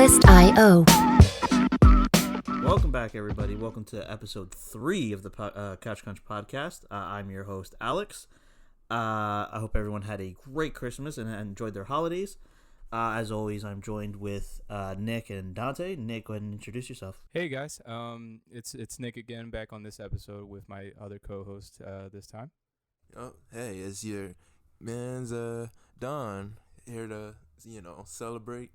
Checklist.io. Welcome back, everybody. Welcome to episode 3 of the Couch Crunch podcast. I'm your host, Alex. I hope everyone had a great Christmas and enjoyed their holidays. As always, I'm joined with Nick and Donte. Nick, go ahead and introduce yourself. Hey guys, it's Nick again, back on this episode with my other co-host this time. Oh, hey, it's your man's Don here to celebrate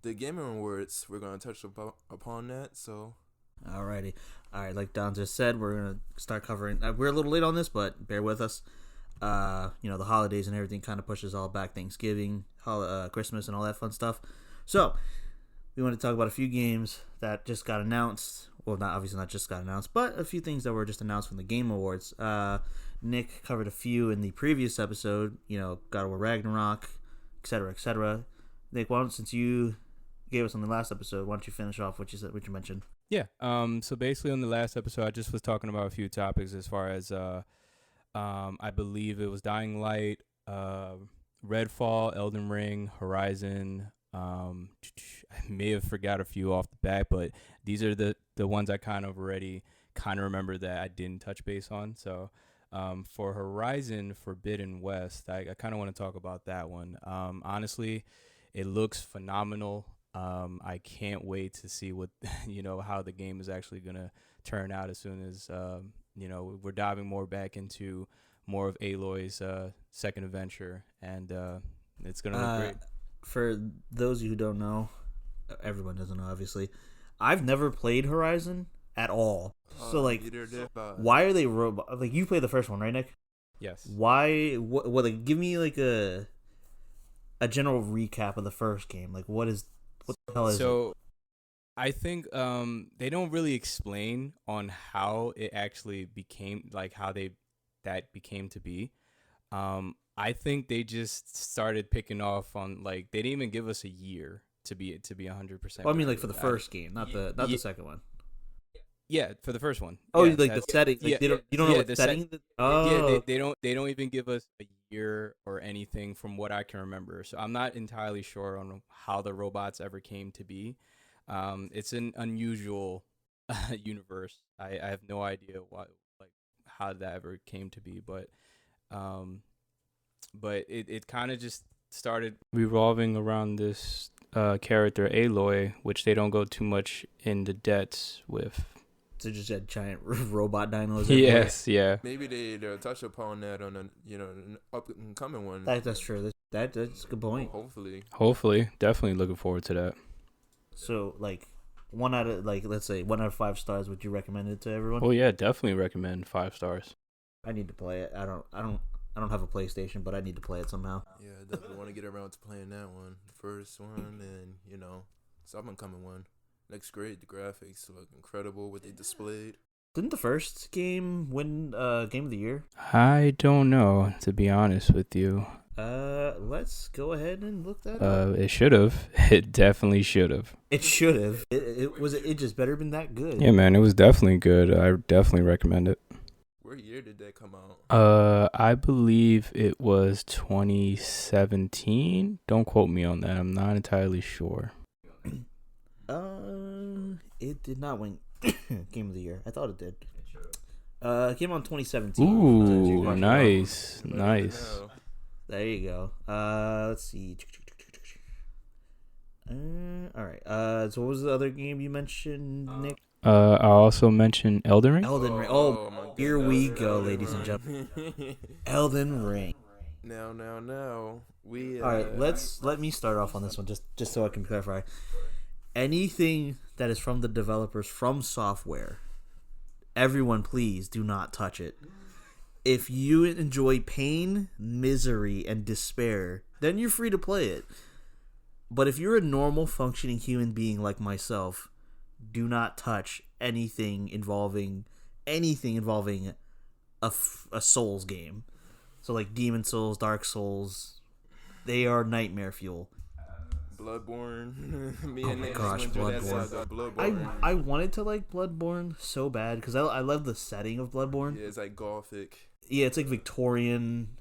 the gaming awards. We're gonna touch upon that. So, Alrighty, all right. Like Don just said, we're gonna start covering. We're a little late on this, but bear with us. The holidays and everything kind of pushes all back. Thanksgiving, Christmas, and all that fun stuff. So, we want to talk about a few games that just got announced. Well, not just got announced, but a few things that were just announced from the Game Awards. Nick covered a few in the previous episode. God of War Ragnarok, etc., etc. Nick, since you gave us on the last episode, why don't you finish off what you mentioned? Yeah. So basically, on the last episode, I just was talking about a few topics as far as I believe it was Dying Light, Redfall, Elden Ring, Horizon. I may have forgot a few off the bat, but these are the ones I kind of remember that I didn't touch base on. So for Horizon Forbidden West, I kind of want to talk about that one. Honestly, it looks phenomenal. I can't wait to see what how the game is actually gonna turn out as soon as we're diving more back into more of Aloy's second adventure, and it's gonna look great. For those of you who don't know, everyone doesn't know, obviously, I've never played Horizon at all. So why are they robot? Like, you played the first one, right, Nick? Yes. Why? What? Give me like a general recap of the first game. Like, what the hell is it? So, I think they don't really explain on how it actually became, like how that became to be. I think they just started picking off on, like, they didn't even give us a year to be 100%. Well, I mean, like, for the first game, not the second one. Yeah, for the first one. Oh, yeah, like the setting. Like, you don't know what setting. Yeah, they don't even give us a year or anything from what I can remember. So I'm not entirely sure on how the robots ever came to be. It's an unusual universe. I have no idea how that ever came to be, but it kind of just started revolving around this character Aloy, which they don't go too much into depths with. So just a giant robot dinos. Yes, yeah. Maybe they'll touch upon that on an up and coming one. That's true. That's a good point. Hopefully, definitely looking forward to that. So, like, let's say 1 out of 5 stars. Would you recommend it to everyone? Oh yeah, definitely recommend 5 stars. I need to play it. I don't have a PlayStation, but I need to play it somehow. Yeah, I definitely want to get around to playing that one. The first one, and it's up and coming one. Looks great. The graphics look incredible. What they displayed. Didn't the first game win Game of the Year? I don't know, to be honest with you. Let's go ahead and look that up. It should have. It definitely should have. It should have. It just better been that good. Yeah, man, it was definitely good. I definitely recommend it. What year did that come out? I believe it was 2017. Don't quote me on that. I'm not entirely sure. It did not win Game of the Year. I thought it did. It came out in 2017. Ooh, nice. There you go. Let's see. All right. So what was the other game you mentioned, Nick? I also mentioned Elden Ring. Oh, here we go, ladies and gentlemen. Elden Ring. Now, we. All right. Let me start off on this one, just so I can clarify. Anything that is from the developers From Software, everyone, please do not touch it. If you enjoy pain, misery, and despair, then you're free to play it. But if you're a normal functioning human being like myself, do not touch anything involving a Souls game. So like Demon Souls, Dark Souls, they are nightmare fuel. Bloodborne. Oh my gosh, Bloodborne. I wanted to like Bloodborne so bad because I love the setting of Bloodborne. Yeah, it's like Gothic. Yeah, it's like Victorian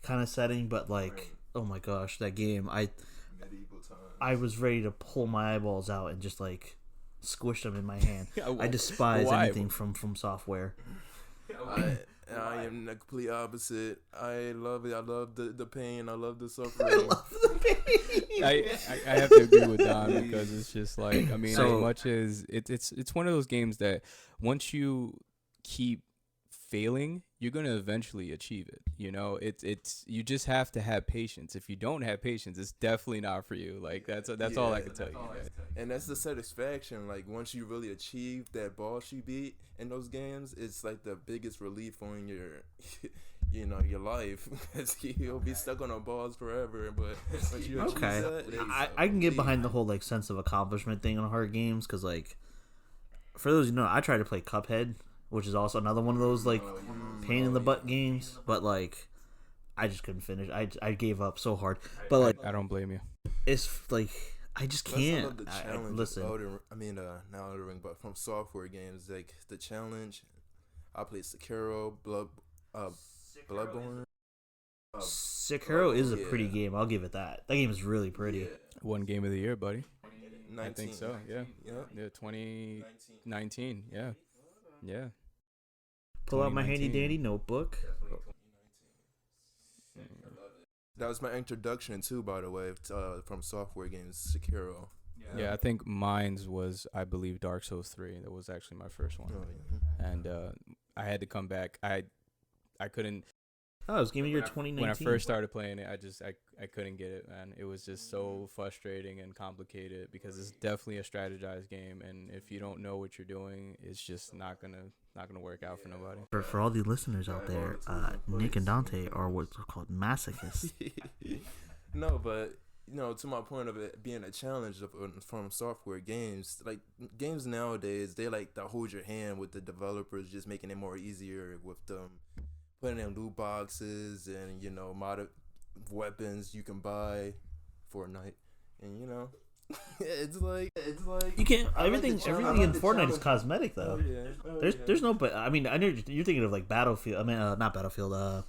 kind of setting, but like, oh my gosh, that game. Medieval times. I was ready to pull my eyeballs out and just like squish them in my hand. I despise Why? anything from software. I am the complete opposite. I love it. I love the pain. I love the suffering. I love the pain. I have to agree with Don because it's just like, I mean, So- as much as it's one of those games that once you keep failing, you're gonna eventually achieve it. You know, it's you just have to have patience. If you don't have patience, it's definitely not for you. Like that's all I can tell you. And that's the satisfaction. Like once you really achieve that boss you beat in those games, it's like the biggest relief on your, your life. Because you'll be stuck on a boss forever. But once you achieve Okay, that, I can get behind the whole like sense of accomplishment thing on hard games because like, for those I tried to play Cuphead, which is also another one of those like pain in the butt games, but like I just couldn't finish. I gave up so hard. But like I don't blame you. it's like I just Plus, I can't. love the challenge. Listen, Not Elden Ring, but from software games, like the challenge. I played Sekiro, Bloodborne. Sekiro is a pretty game. I'll give it that. That game is really pretty. One game of the year, buddy. 19. I think so. Yeah. Yep. Yeah. 2019. Yeah. Yeah. Pull out my handy 2019. dandy notebook. That was my introduction too, by the way, from software games, Sekiro. Yeah, I think mine's was, I believe, Dark Souls 3. That was actually my first one. Oh, yeah. And I had to come back. I couldn't. Oh, it was game of year 2019. When I first started playing it, I couldn't get it, man. It was just so frustrating and complicated because it's definitely a strategized game, and if you don't know what you're doing, it's just not gonna work out for nobody. For all the listeners out there, Nick and Dante are what's called masochists. No, but to my point of it being a challenge from software games, like games nowadays, they like to hold your hand with the developers, just making it more easier with them putting in loot boxes and modded weapons you can buy for a night, and it's like You can't. I like Everything the challenge. in I like the Fortnite is challenge. cosmetic though. There's no. But I mean, I know you're thinking of like Battlefield. I mean, not Battlefield.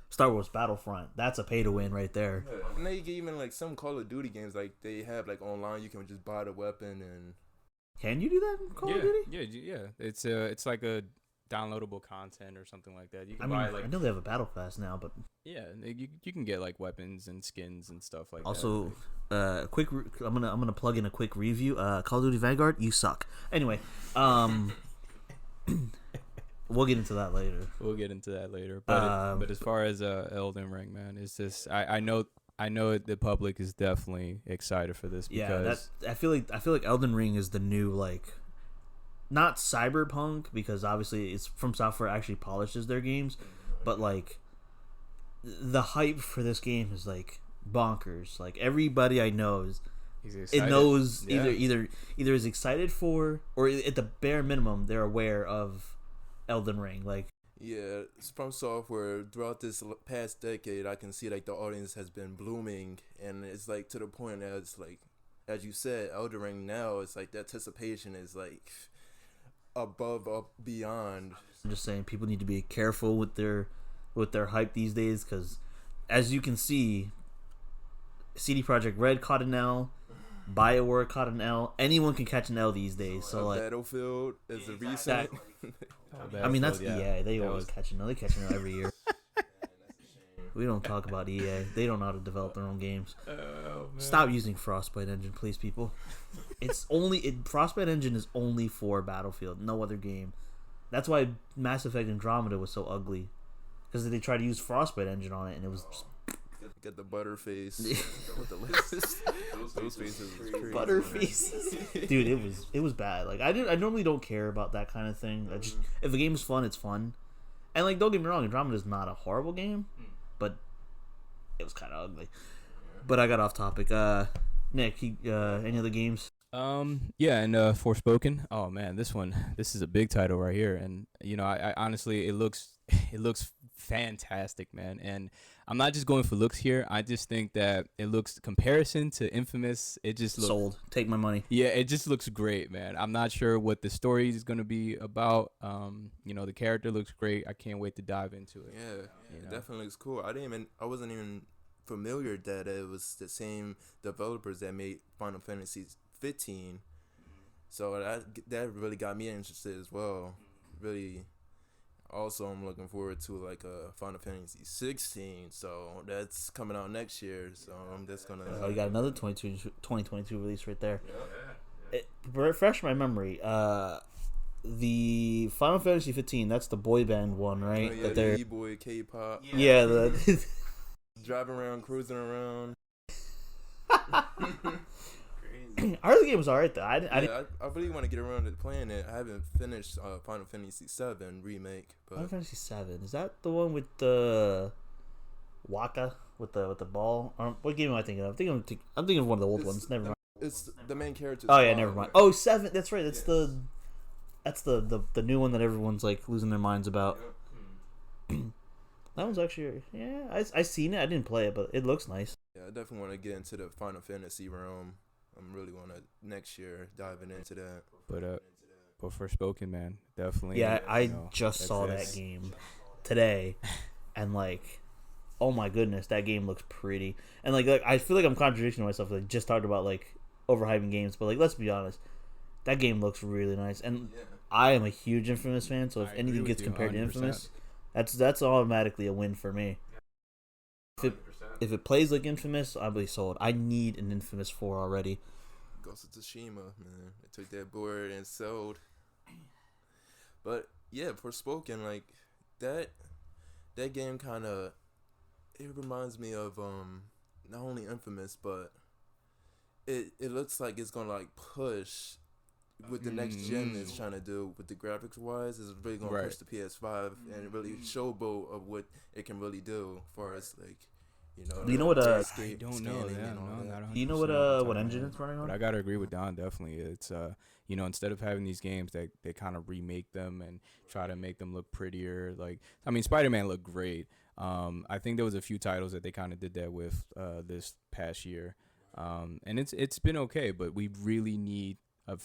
Star Wars Battlefront. That's a pay to win right there. And then you get even like some Call of Duty games, like they have like online, you can just buy the weapon and. Can you do that in Call of Duty? Yeah. It's like a downloadable content or something like that. You can I mean, buy like I know they have a battle pass now, but you can get like weapons and skins and stuff like also, I'm gonna plug in a quick review. Call of Duty Vanguard, you suck. Anyway, we'll get into that later. We'll get into that later. But as far as Elden Ring, man, it's just I know the public is definitely excited for this because I feel like Elden Ring is the new like. Not Cyberpunk, because obviously it's From Software actually polishes their games, but like the hype for this game is like bonkers. Like everybody I know knows either is excited for, or at the bare minimum they're aware of Elden Ring. Like it's From Software throughout this past decade, I can see like the audience has been blooming, and it's like to the point as like as you said, Elden Ring now it's like the anticipation is like above up beyond. I'm just saying people need to be careful with their hype these days, because as you can see, CD Projekt Red caught an L, BioWare caught an L. Anyone can catch an L these days. So like Battlefield is a recent. I mean that's EA. They always catch an L. They catch an L every year. We don't talk about EA. They don't know how to develop their own games. Stop using Frostbite Engine, please, people. Frostbite Engine is only for Battlefield, no other game. That's why Mass Effect Andromeda was so ugly, because they tried to use Frostbite Engine on it, and it was just... Get the butterface with the lips. Those faces was crazy. Butterfaces, dude. It was bad. Like I normally don't care about that kind of thing. If a game is fun, it's fun. And like, don't get me wrong, Andromeda is not a horrible game, but it was kind of ugly. But I got off topic. Nick, any other games? and Forspoken. Oh man, this is a big title right here, and I honestly, it looks fantastic, man. And I'm not just going for looks here. I just think that it looks, comparison to Infamous, it just looks Sold. Take my money. Yeah, it just looks great, man. I'm not sure what the story is going to be about. The character looks great. I can't wait to dive into it. Yeah, it definitely looks cool. I wasn't even familiar that it was the same developers that made Final Fantasy 15. So that really got me interested as well. Really. Also, I'm looking forward to like a Final Fantasy 16. So that's coming out next year. So I'm just gonna. Oh, you got another 2022 release right there. Refresh my memory. The Final Fantasy 15. That's the boy band one, right? Oh, yeah, that the E-boy K-pop. Yeah. The Driving around, cruising around. I heard the game was alright though. I really want to get around to playing it. I haven't finished Final Fantasy 7 remake. But Final Fantasy 7, is that the one with the Waka with the ball? What game am I thinking of? I'm thinking of one of the old ones. Never mind. It's the main character. Oh yeah, never mind. Oh, 7. That's right. That's the new one that everyone's like losing their minds about. That one's actually I seen it. I didn't play it, but it looks nice. Yeah, I definitely want to get into the Final Fantasy realm. I'm really want to next year diving into that. But for Spoken, man, definitely. Yeah, I just saw that game today, and like, oh my goodness, that game looks pretty. And like I feel like I'm contradicting myself. Like just talked about like overhyping games, but like let's be honest, that game looks really nice. And I am a huge Infamous fan, so if anything gets compared 100%. To Infamous, that's automatically a win for me. If it plays like Infamous, I'll be sold. I need an Infamous 4 already. Ghost of Tsushima, man. They took that board and sold. But yeah, for Spoken, like that game kind of it reminds me of not only Infamous, but it looks like it's gonna like push what the next gen is trying to do with the graphics wise. Is really gonna push the PS5 and really showboat of what it can really do as far as like. You know what? I don't know. Do you know what engine it's running on? But I gotta agree with Don. Definitely, it's instead of having these games that they kind of remake them and try to make them look prettier. Like, I mean, Spider-Man looked great. I think there was a few titles that they kind of did that with this past year, and it's been okay. But we really need a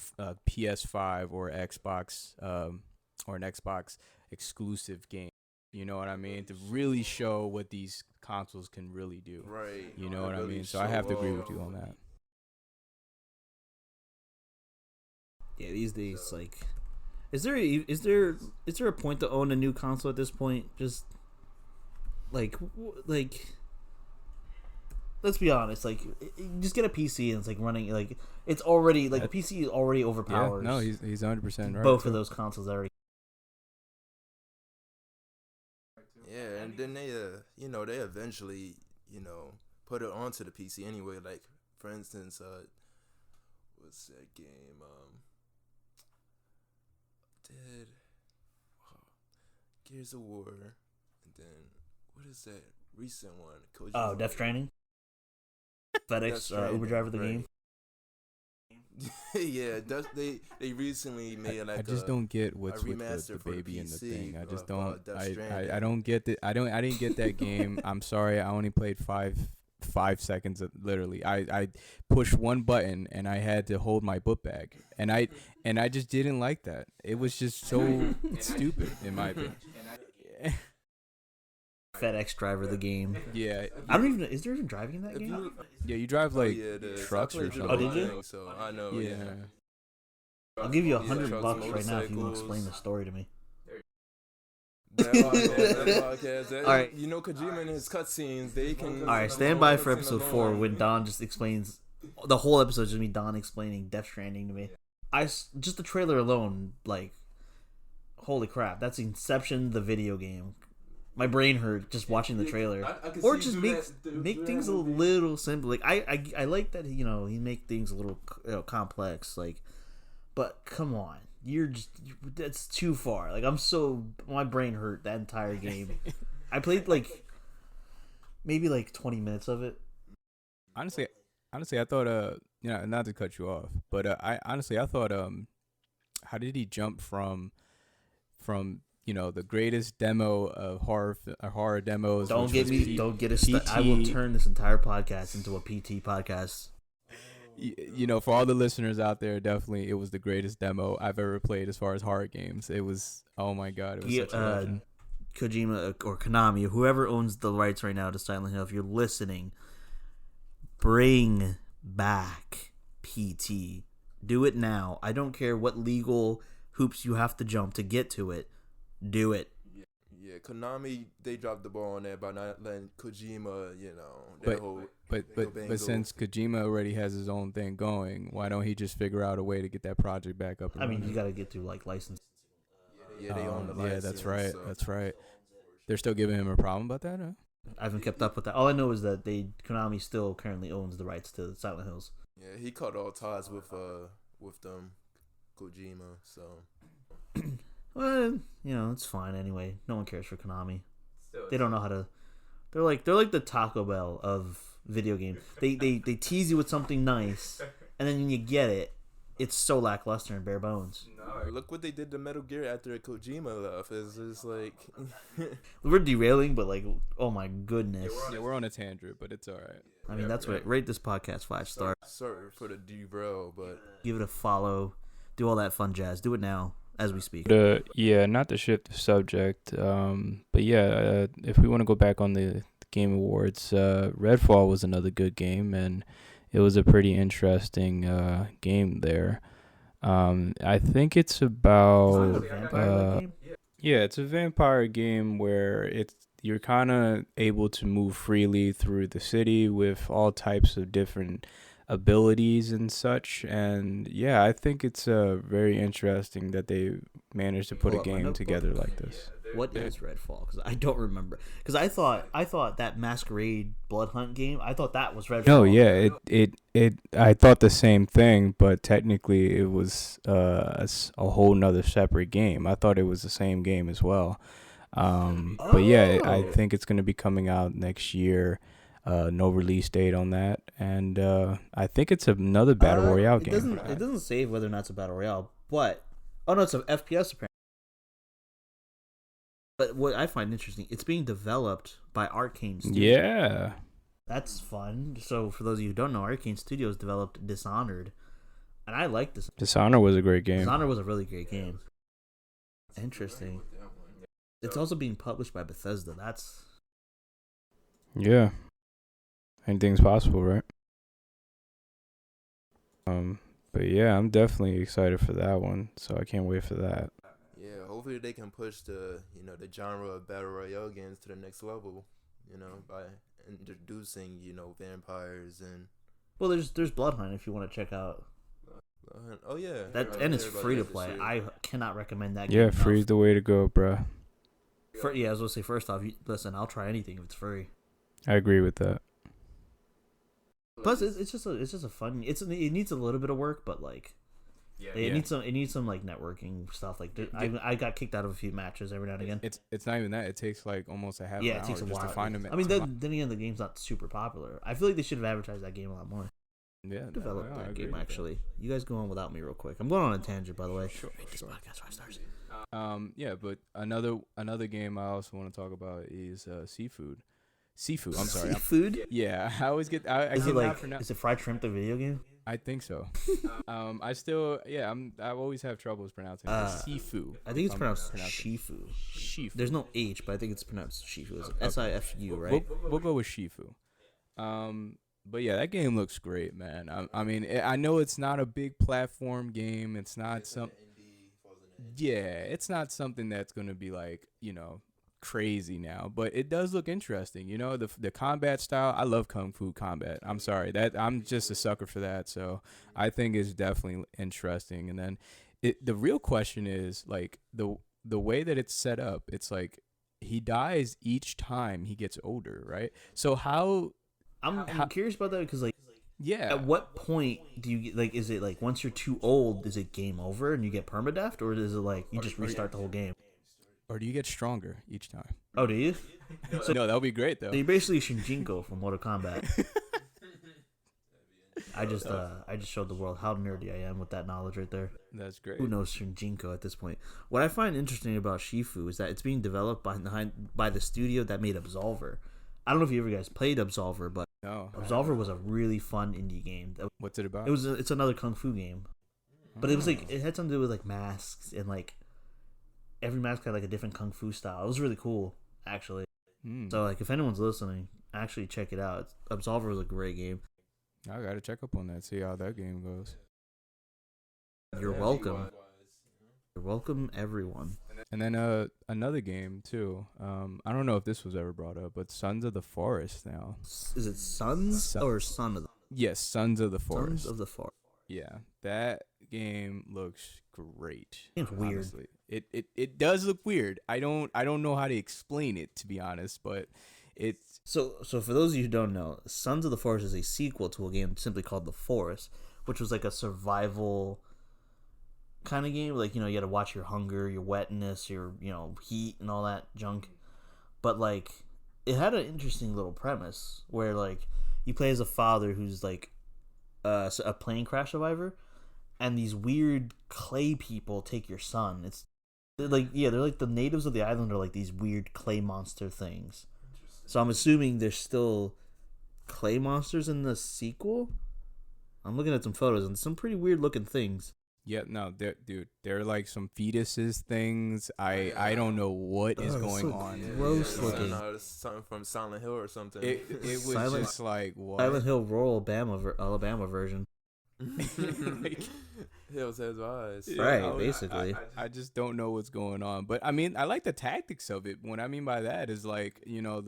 PS5 or Xbox or an Xbox exclusive game. You know what I mean? To really show what these consoles can really do. Right. You know what I mean? So I have to agree with you on that. Yeah, these days, like, is there a point to own a new console at this point? Just like, let's be honest. Like, just get a PC and it's like running. Like, it's already like a PC already overpowers. Yeah, no, he's 100% right. Both of those consoles already. Yeah, and then they they eventually put it onto the PC anyway. Like for instance, what's that game? Gears of War, and then what is that recent one? Death Stranding. FedEx Uber driver the game. Yeah, they recently made like I just don't get what's with the baby and the thing. I just don't. I don't get it. I didn't get that game. I'm sorry. I only played five seconds. Literally, I pushed one button and I had to hold my book bag, and I just didn't like that. It was just so stupid in my opinion. FedEx driver the game. Yeah, I don't even. Is there even driving in that game? You drive like trucks or something. Oh, did you? So I know. Yeah. I'll give you $100 right now if you want to explain the story to me. That podcast. All right. Kojima and his cutscenes, they can. All right, stand by for episode 4 when Don just explains the whole episode. Just me Don explaining Death Stranding to me. Just the trailer alone, like, holy crap, that's Inception, the video game. My brain hurt just watching the trailer. Or just make things a little simple. Like I like that he make things a little complex. Like, but come on, that's too far. Like my brain hurt that entire game. I played like maybe like 20 minutes of it. Honestly, I thought not to cut you off, but I thought how did he jump from the greatest demo of horror demos. Don't get us. I will turn this entire podcast into a PT podcast. For all the listeners out there, definitely it was the greatest demo I've ever played as far as horror games. It was, oh my god, it was such a legend. Kojima or Konami, whoever owns the rights right now to Silent Hill, if you're listening, bring back PT. Do it now. I don't care what legal hoops you have to jump to get to it. Do it. Yeah, Konami, they dropped the ball on that by not letting Kojima, But since Kojima already has his own thing going, why don't he just figure out a way to get that project back up and running? You got to get through like license. Yeah, they own the license. Yeah, that's right. So. That's right. They're still giving him a problem about that, huh? I haven't kept up with that. All I know is that Konami still currently owns the rights to Silent Hills. Yeah, he cut all ties with them, Kojima. So. Well, it's fine anyway. No one cares for Konami. They don't know how to. They're like the Taco Bell of video games. They tease you with something nice, and then when you get it, it's so lackluster and bare bones. No, look what they did to Metal Gear after Kojima left. It's just like we're derailing, but like, oh my goodness. Yeah, we're on a tangent, but it's all right. I mean, that's what rate this podcast 5 stars. Sorry for the derail, but give it a follow, do all that fun jazz. Do it now as we speak. Not to shift the subject, but yeah, if we want to go back on the Game Awards, Redfall was another good game, and it was a pretty interesting game there. I think it's about it's a vampire game where you're kind of able to move freely through the city with all types of different abilities and such, and yeah, I think it's very interesting that they managed to put a game together like this. What is Redfall? Because I don't remember. Because I thought that Masquerade Blood Hunt game, I thought that was Redfall. No, yeah, it I thought the same thing, but technically it was a whole nother separate game. I thought it was the same game as well. But yeah, I think it's going to be coming out next year. No release date on that, and I think it's another battle royale game. It doesn't say whether or not it's a battle royale, but it's an FPS apparently. But what I find interesting, it's being developed by Arcane Studios. Yeah, that's fun. So for those of you who don't know, Arcane Studios developed Dishonored, and I like this. Dishonored was a great game. Dishonored was a really great game. Interesting. It's also being published by Bethesda. That's anything's possible, right? But yeah, I'm definitely excited for that one, so I can't wait for that. Yeah, hopefully they can push the genre of battle royale games to the next level, by introducing, vampires and. Well, there's Blood Hunt if you want to check out. Oh yeah, and it's free to play. I cannot recommend that. Yeah, free's the way to go, bruh. I was gonna say first off, listen, I'll try anything if it's free. I agree with that. Plus, it's just a fun. It needs a little bit of work, but like, it needs some like networking stuff. Like, I got kicked out of a few matches every now and again. It's not even that. It takes like almost a half an hour it takes a just while to find them. I mean, then again, the game's not super popular. I feel like they should have advertised that game a lot more. Yeah, develop that game actually. You guys go on without me real quick. I'm going on a tangent, by the way. Sure. Rate this podcast 5 stars. But another game I also want to talk about is Seafood. I'm sorry. Seafood? Yeah, I always get. Is it Fried Shrimp the video game? I think so. I always have troubles pronouncing it. Seafood. I think it's pronounced Shifu. Shifu. There's no H, but I think it's pronounced Shifu. It's Sifu, right? We'll go with Shifu. But yeah, that game looks great, man. I mean, I know it's not a big platform game. It's not it's not something that's gonna be like, crazy now, but it does look interesting. The combat style. I love kung fu combat. I'm sorry that I'm just a sucker for that. So I think it's definitely interesting. And then the real question is like the way that it's set up. It's like he dies each time he gets older, right? So how? I'm curious about that because like. Yeah. At what point do you get, like, is it like once you're too old, is it game over and you get permadeath, or is it like you just restart the whole game? Or do you get stronger each time? Oh, do you? So, no, that would be great though. So you're basically Shinjinko from Mortal Kombat. I just showed the world how nerdy I am with that knowledge right there. That's great. Who knows Shinjinko at this point? What I find interesting about Shifu is that it's being developed by the studio that made Absolver. I don't know if you ever guys played Absolver, but no, Absolver was a really fun indie game. What's it about? It's another kung fu game, but it was like it had something to do with like masks and like every mask had like a different kung fu style. It was really cool, actually. Hmm. So like if anyone's listening, actually check it out. Absolver is a great game. I gotta check up on that, see how that game goes. You're welcome. You're welcome, everyone. And then another game too. I don't know if this was ever brought up, but Sons of the Forest now. Is it Sons or Son of the Yes, Sons of the Forest. Sons of the Forest? Yeah, that game looks great. It's weird. Honestly. It does look weird. I don't know how to explain it, to be honest, but it's So for those of you who don't know, Sons of the Forest is a sequel to a game simply called The Forest, which was like a survival kind of game. Like, you know, you had to watch your hunger, your wetness, your, you know, heat and all that junk. But like, it had an interesting little premise where like you play as a father who's like a plane crash survivor, and these weird clay people take your son. They're like the natives of the island are like these weird clay monster things. So I'm assuming there's still clay monsters in the sequel. I'm looking at some photos and some pretty weird looking things. yeah, no, they're like some fetuses things. I don't know what is going so on. gross I looking. don't know, it's something from Silent Hill or something. It was Silent- just like what? Silent Hill Rural Alabama version. Like, Hills has eyes. yeah, Right, basically. I just don't know what's going on. But I mean, I like the tactics of it. What I mean by that is like, you know,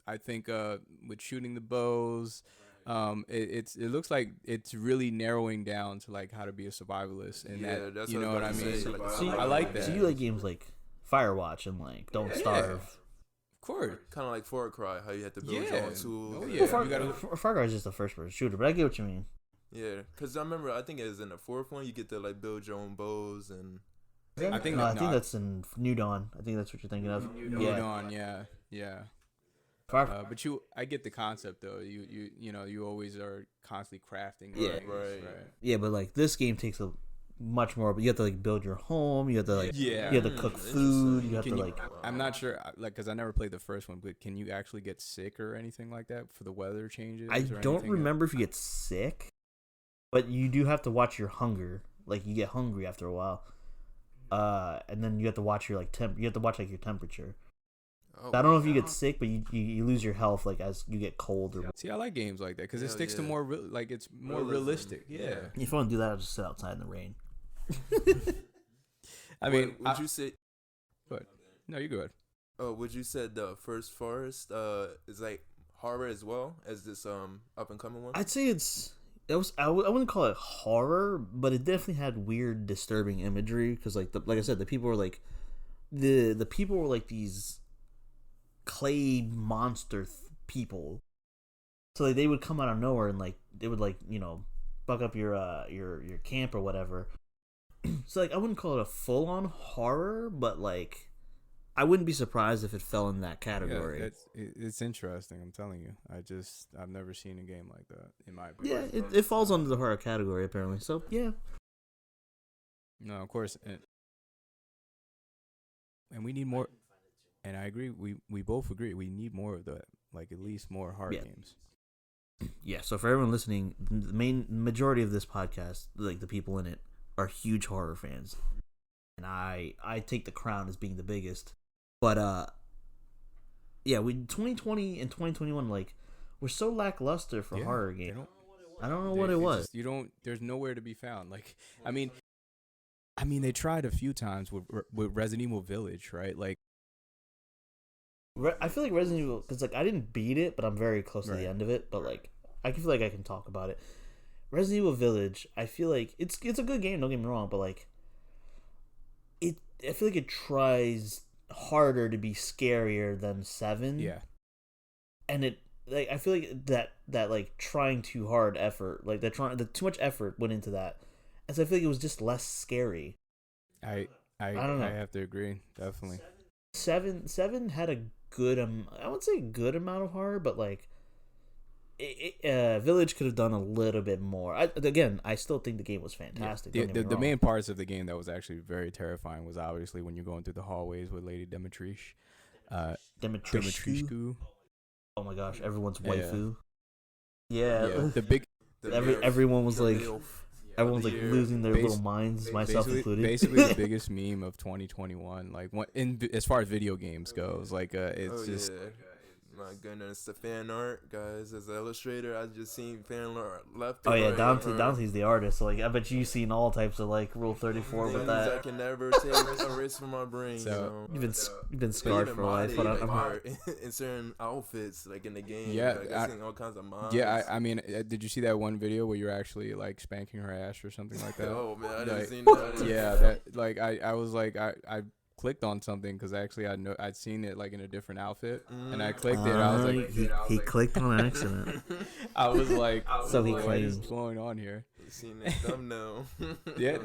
I think with shooting the bows, it looks like it's really narrowing down to like how to be a survivalist, and Yeah, that, that's you what know I what I was mean. about to say, So you- I like that. So you like games like Firewatch and like Don't Starve. Of course. Kind of like Far Cry, how you had to build your Yeah. own tools. Oh, and- yeah. Far, you gotta- Far Cry is just a first person shooter, but I get what you mean. Yeah, because I remember, I think it was in the fourth one, you get to like build your own bows and. I think no, that- I think no, that's in New Dawn. I think that's what you're thinking of. Moving on, yeah. Far, But I get the concept though. You know, you always are constantly crafting. Yeah. things, Right. yeah, but like this game takes a much more. But you have to like build your home. You have to like Yeah. you have to cook food. You have Can to you- like. I'm not sure, like, because I never played the first one, but can you actually get sick or anything like that for the weather changes? I or don't anything? remember if you get sick, but you do have to watch your hunger. Like you get hungry after a while, and then you have to watch your like temp. You have to watch like your temperature. Oh, I don't know if you get sick, but you lose your health like as you get cold or. See, I like games like that because it Hell sticks to yeah. more like it's more Realism. realistic. Yeah. If I want to do that, I'll just sit outside in the rain. I mean, would you say? no, you go ahead. Oh, would you say the first Forest is like horror as well as this up and coming one? I'd say I wouldn't call it horror, but it definitely had weird, disturbing imagery because like I said, the people were like the people were like these clay monster people. So like, they would come out of nowhere and like they would like, you know, fuck up your camp or whatever. So like I wouldn't call it a full on horror, but like I wouldn't be surprised if it fell in that category. Yeah, it's interesting. I'm telling you. I've never seen a game like that in my opinion. Yeah, it falls under the horror category apparently. So yeah. No, of course, and we need more. And I agree. We both agree. We need more of that. Like at least more horror games. Yeah, so for everyone listening, the majority of this podcast, like the people in it, are huge horror fans. And I take the crown as being the biggest. But yeah, 2020 and 2021 like we're so lackluster for horror games. I don't know what it was. You don't. There's nowhere to be found. Like I mean, they tried a few times with Resident Evil Village, right? Like I feel like Resident Evil, because like I didn't beat it, but I'm very close to Right. the end of it. But like I feel like I can talk about it. Resident Evil Village, I feel like it's a good game. Don't get me wrong, but like I feel like it tries harder to be scarier than 7. yeah, And it like I feel like that like trying too hard effort, like the too much effort went into that, and so I feel like it was just less scary. I don't know. I have to agree. Definitely. 7 had a good I would say a good amount of horror, but like Village could have done a little bit more. I still think the game was fantastic. Yeah, don't get me the wrong. main parts of the game that was actually very terrifying was obviously when you're going through the hallways with Lady Demetrish. Demetriuscu. Oh my gosh, everyone's Yeah. waifu. Yeah, The big The everyone was the like, MILF. Everyone's like losing their little minds, myself included. Basically, the biggest meme of 2021, like as far as video games goes, like it's just. Yeah. My goodness, the fan art, guys. As an illustrator, I just seen fan art left. Oh yeah, right Dante's the artist. So like, I bet you've seen all types of like Rule 34 with that. I can never take erase from my brain. So you've been scarred for life. But art in certain outfits, like in the game. Yeah, like, I seen all kinds of mods. Yeah, I mean, did you see that one video where you're actually like spanking her ass or something like that? Oh man, I didn't like, seen that. Yeah, that like I was like I clicked on something because actually I'd seen it like in a different outfit and I clicked it. I was like, he clicked on accident. I was like, so he what is claimed. going on here? You seen the thumbnail? Yeah,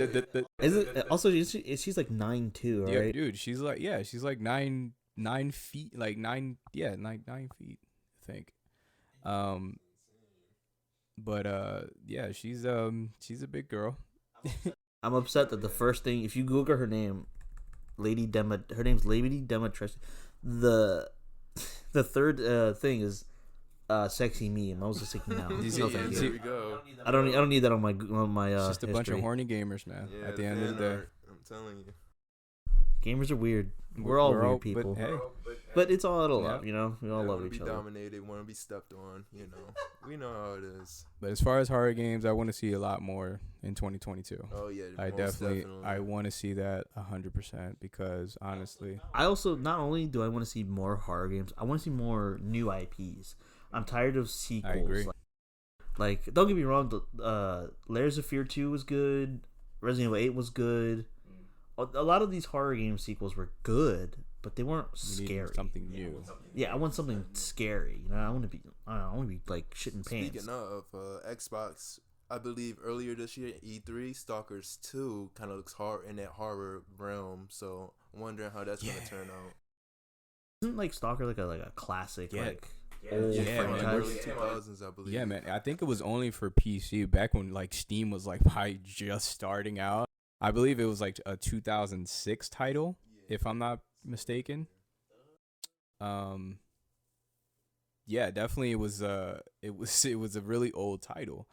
is it also? She's like 9'2", right? Yeah, dude, she's like 9 feet, like 9 feet, I think. But yeah, she's a big girl. I'm upset that the first thing, if you Google her name, her name's Lady Demetress. The third thing is sexy meme. I was just thinking now. No, thank you. There we go. I don't need that on my It's just a bunch of history. horny gamers, man. Yeah, at the end of the day, I'm telling you. Gamers are weird. We're all weird people. But, hey, But it's all out of Yeah. love, you know? We all love wanna each be other. dominated, want to be stepped on, you know. We know how it is. but as far as horror games, I want to see a lot more in 2022. Oh yeah, I most definitely I want to see that 100% because honestly, I also, not only do I want to see more horror games, I want to see more new IPs. I'm tired of sequels. I agree. Like, don't get me wrong, Layers of Fear 2 was good, Resident Evil 8 was good. A lot of these horror game sequels were good, but they weren't scary. Something new. Yeah, I want something scary. You know, I want to be like shitting pants. Speaking of Xbox, I believe earlier this year, E3, Stalkers 2 kind of looks hard in that horror realm. So I'm wondering how that's gonna turn out. Isn't like Stalker like a classic old Yeah, man. Early franchise? 2000s, I believe. Yeah, man. I think it was only for PC back when like Steam was like probably just starting out. I believe it was like a 2006 title, if I'm not mistaken. Yeah, definitely it was a really old title.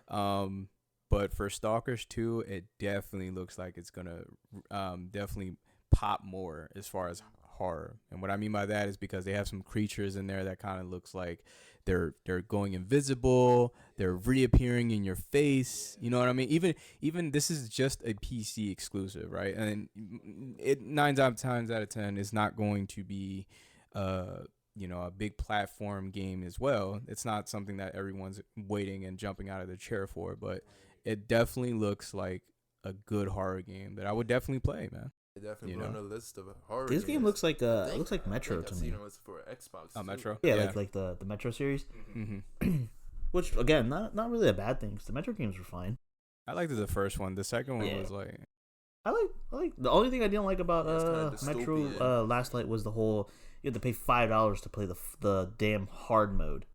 But for Stalkers 2, it definitely looks like it's gonna definitely pop more as far as horror. And what I mean by that is because they have some creatures in there that kind of looks like they're going invisible, they're reappearing in your face, you know what I mean? Even this is just a PC exclusive, right? And it 9 times out of 10 is not going to be a big platform game as well. It's not something that everyone's waiting and jumping out of their chair for, but it definitely looks like a good horror game that I would definitely play, man. Definitely put on a list of horror This game games. looks like Metro to me. It's for Xbox. Oh, Metro? Yeah, like the Metro series. Mm-hmm. Which again, not really a bad thing. 'Cause the Metro games were fine. I liked the first one. The second one was like... I like the only thing I didn't like about It's kinda Metro dystopian. Last Light was the whole you had to pay $5 to play the damn hard mode.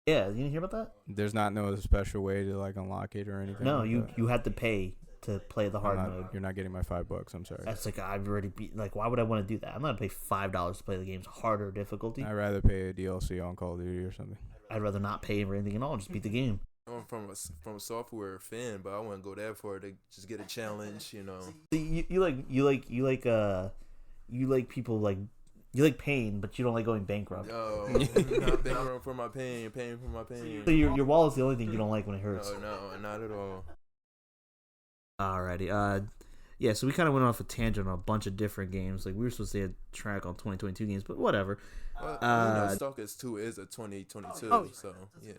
Yeah, you didn't hear about that? There's not no special way to like unlock it or anything. No, like you that. you had to pay to play the hard mode. You're not getting my $5. I'm sorry. That's like I've already beat. Like, why would I want to do that? I'm not gonna pay $5 to play the game's harder difficulty. I'd rather pay a DLC on Call of Duty or something. I'd rather not pay for anything at all. Just beat the game. I'm from a software fan, but I wouldn't go that far to just get a challenge, you know. You like people like you like pain, but you don't like going bankrupt. Oh, not paying for my pain, paying for my pain. So your wallet's the only thing you don't like when it hurts. No, not at all. Alrighty. Yeah, so we kind of went off a tangent on a bunch of different games. Like, we were supposed to get a track on 2022 games, but whatever. Well, Stalkers 2 is a 2022, so yeah.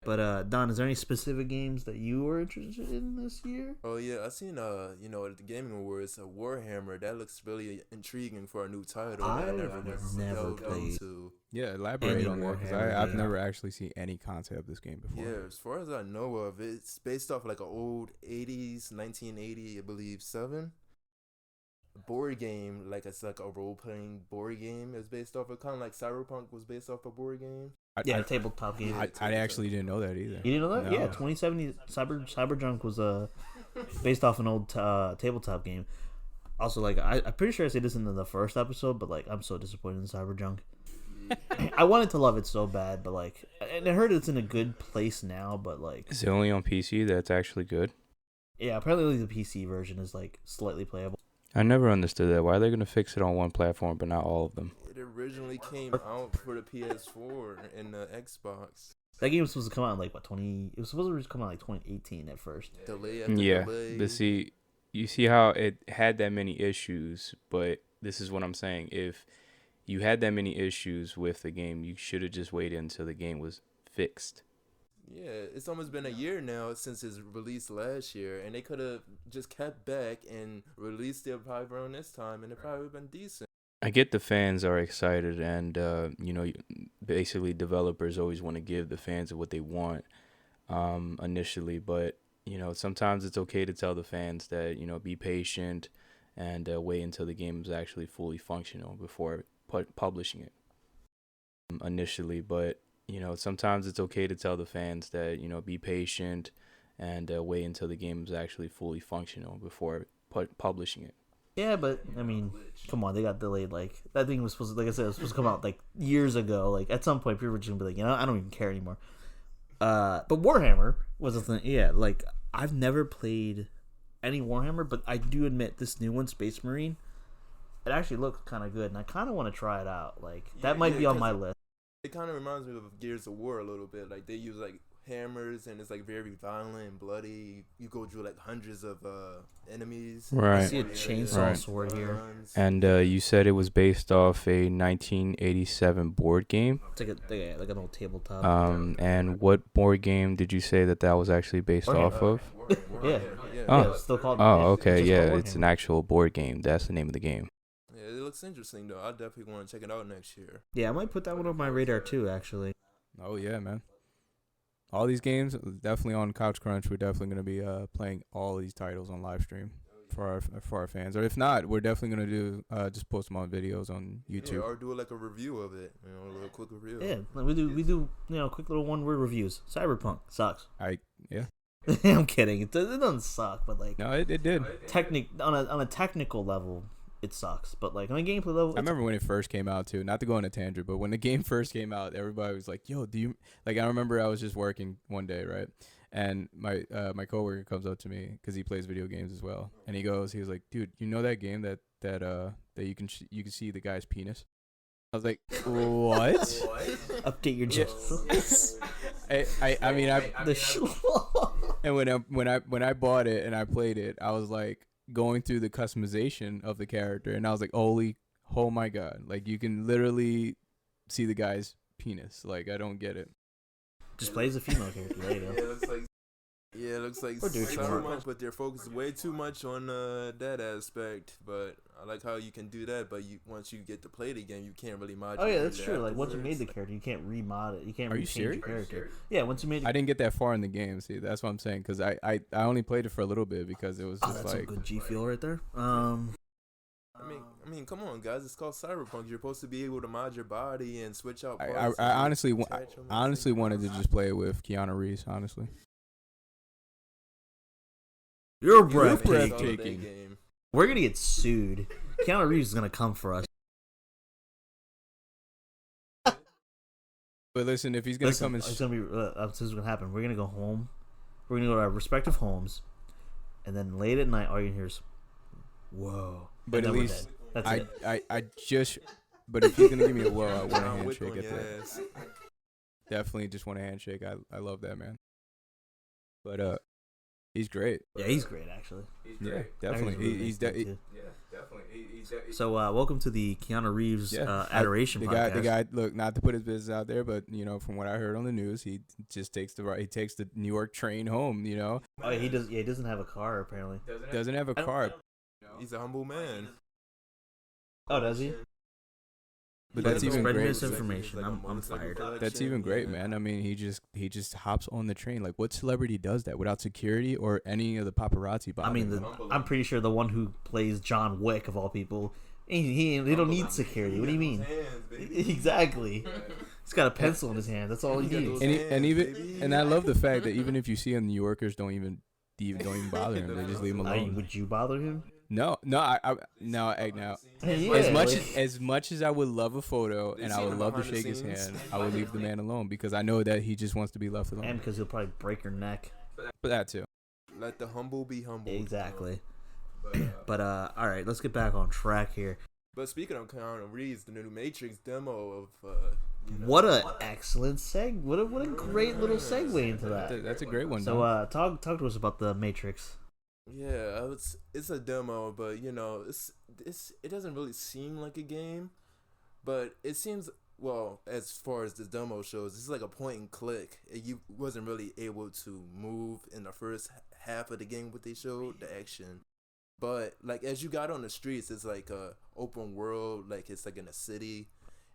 But Don, is there any specific games that you were interested in this year? Oh yeah, I seen at the Gaming Awards, Warhammer. That looks really intriguing for a new title. I that I never delved played. into. Yeah, elaborate on that because Warhammer I've game. never actually seen any concept of this game before. Yeah, as far as I know of, it's based off like an old 80s, 1980, I believe, 7 board game. Like it's like a role playing board game. It's based off of kind of like Cyberpunk was based off a board game. Yeah, tabletop game. I actually didn't know that either. You didn't know that? No. Yeah, 2070 Cyberjunk was based off an old tabletop game. Also, like I'm pretty sure I said this in the first episode, but like I'm so disappointed in Cyberjunk. I wanted to love it so bad, but like, and I heard it's in a good place now, but like, Is it only on PC that's actually good? yeah, apparently the PC version is like slightly playable. I never understood that. Why are they gonna fix it on one platform but not all of them? It originally came out for the PS4 and the Xbox. That game was supposed to come out in like what 20? It was supposed to come out like 2018 at first. Delay after Yeah, delay. but see, you see how it had that many issues, but this is what I'm saying. If you had that many issues with the game, you should have just waited until the game was fixed. Yeah, it's almost been a year now since its release last year, and they could have just kept back and released it probably around this time, and it probably would have been decent. I get the fans are excited, and basically developers always want to give the fans what they want initially, but sometimes it's okay to tell the fans that be patient and wait until the game is actually fully functional before publishing it initially. But sometimes it's okay to tell the fans that be patient and wait until the game is actually fully functional before publishing it. Yeah, but I mean, come on, they got delayed. Like that thing was supposed to, like I said, it was supposed to come out like years ago. Like at some point, people were just gonna be like, I don't even care anymore. But Warhammer was a thing. Yeah, like I've never played any Warhammer, but I do admit this new one, Space Marine, it actually looks kind of good, and I kind of want to try it out. Like that might be on my list. It kind of reminds me of Gears of War a little bit. Like they use like hammers, and it's like very violent and bloody. You go through like hundreds of enemies. Right. I see a chainsaw sword here. And you said it was based off a 1987 board game. It's like an old tabletop. And what board game did you say that was actually based off of? Yeah. Oh. It's still called. Oh, okay, it's yeah, called it's Warhammer. an actual board game. That's the name of the game. Yeah, it looks interesting though. I definitely want to check it out next year. Yeah, I might put that one on my radar too. Actually. Oh yeah, man. All these games definitely on Couch Crunch. We're definitely gonna be playing all these titles on live stream for our fans. Or if not, we're definitely gonna do just post them on videos on YouTube. Yeah, or do like a review of it. A little quick review. Yeah, like we do quick little one word reviews. Cyberpunk sucks. Yeah. I'm kidding. It doesn't suck, but like No, it did. on a technical level, it sucks. But like on a gameplay level, I remember when it first came out too. Not to go on a tangent, but when the game first came out, everybody was like, "Yo, do you like?" I remember I was just working one day, right, and my coworker comes up to me because he plays video games as well, and he was like, "Dude, you know that game that you can see the guy's penis?" I was like, "What?" update your gist. I mean, The and when I bought it and I played it, I was like going through the customization of the character, and I was like, oh my god, like you can literally see the guy's penis. Like I don't get it. just plays a female character. There you go. It looks like Or do what you want. Cyberpunk, but they're focused way too much on that aspect. But I like how you can do that, but once you get to play the game, you can't really mod. Oh yeah, that's true. Like once you made the character, you can't remod it. You can't. Are you change your serious? character. Yeah, once you made. I didn't get that far in the game. See, that's what I'm saying, because I only played it for a little bit because it was just that's like some good G Fuel right there. I mean, come on, guys! It's called Cyberpunk. You're supposed to be able to mod your body and switch out I parts. honestly wanted to just play it with Keanu Reeves. Honestly, You're breathtaking. breathtaking. We're gonna get sued. Keanu Reeves is gonna come for us. but listen, if he's gonna come and it's gonna be. This is gonna happen. We're gonna go home. We're gonna go to our respective homes, and then late at night, all you hear is, "Whoa!" But and at then we're least dead. That's it. I just. But if he's gonna give me a whoa, I want a John Wick handshake on at your that. ass. Definitely just want a handshake. I love that man. But he's great. Yeah, he's great actually. Yeah, I heard definitely. really He's nice dude, de- too. definitely. So welcome to the Keanu Reeves adoration the podcast. guy. Look, not to put his business out there, but from what I heard on the news, he just takes the New York train home. Oh, yeah, he does. Yeah, he doesn't have a car apparently. Doesn't have a car. He's a humble man. Oh, does he? But that's even spreading great. misinformation. I'm fired. That's even great, man. I mean, he just hops on the train. Like, what celebrity does that without security or any of the paparazzi? I mean, I'm pretty sure the one who plays John Wick of all people, he don't need security. What do you mean? Exactly. He's got a pencil in his hand. That's all he needs. And I love the fact that even if you see him, New Yorkers don't even bother him. They just leave him alone. Would you bother him? No, no. Yeah, As much as I would love a photo They've and I seen would him love to behind the shake his scenes. hand, I would leave the man alone because I know that he just wants to be left alone. and because he'll probably break your neck. But that too. Let the humble be humble. Exactly. But all right, let's get back on track here. But speaking of Keanu Reeves, the new Matrix demo of What a excellent seg! What a great little segue into that. That's a great one. So talk to us about the Matrix. yeah, it's a demo, but it doesn't really seem like a game, but it seems as far as the demo shows, it's like a point and click. You wasn't really able to move in the first half of the game. What they showed, the action. But like as you got on the streets, it's like a open world, like it's like in a city,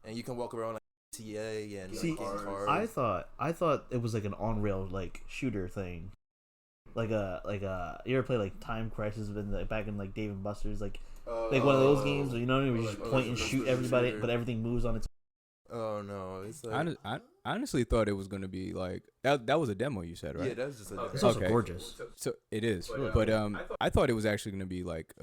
and you can walk around like TA and See, cars. I thought it was like an on rail like shooter thing, like you ever play like Time Crisis back in like Dave and Buster's like one of those games where you know what I mean, where you just point and shoot everybody, but everything moves on its. Oh no, it's like I honestly thought it was gonna be like that was a demo you said, right? yeah, that's just a demo. It's also Okay. gorgeous. So it is, but I thought it was actually gonna be like,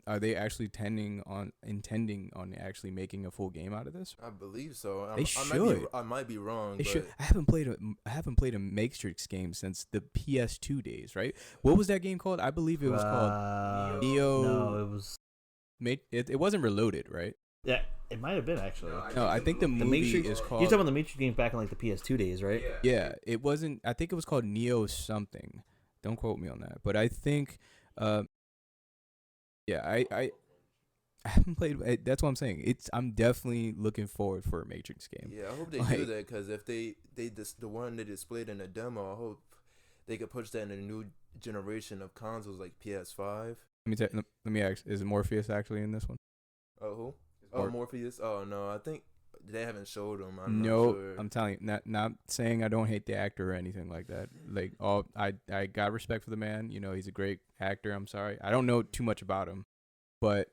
are they actually intending on actually making a full game out of this? I believe so. They should. I might be wrong. They but should. I haven't played a Matrix game since the PS2 days, right? What was that game called? I believe it was called Neo. No, it was. It wasn't Reloaded, right? Yeah, it might have been actually. No, I think the movie Matrix is called. You're talking about the Matrix game back in like the PS2 days, right? Yeah, it wasn't. I think it was called Neo something. Don't quote me on that, but I think, yeah, I haven't played. That's what I'm saying. I'm definitely looking forward for a Matrix game. yeah, I hope they do that because if the one they displayed in the demo, I hope they could push that in a new generation of consoles like PS5. Let me ask: is Morpheus actually in this one? Oh, who? Or- Morpheus. Oh no, I think they haven't showed him. I'm No, not sure. I'm telling you, not saying I don't hate the actor or anything like that. Like, I got respect for the man. You know, he's a great actor. I'm sorry, I don't know too much about him, but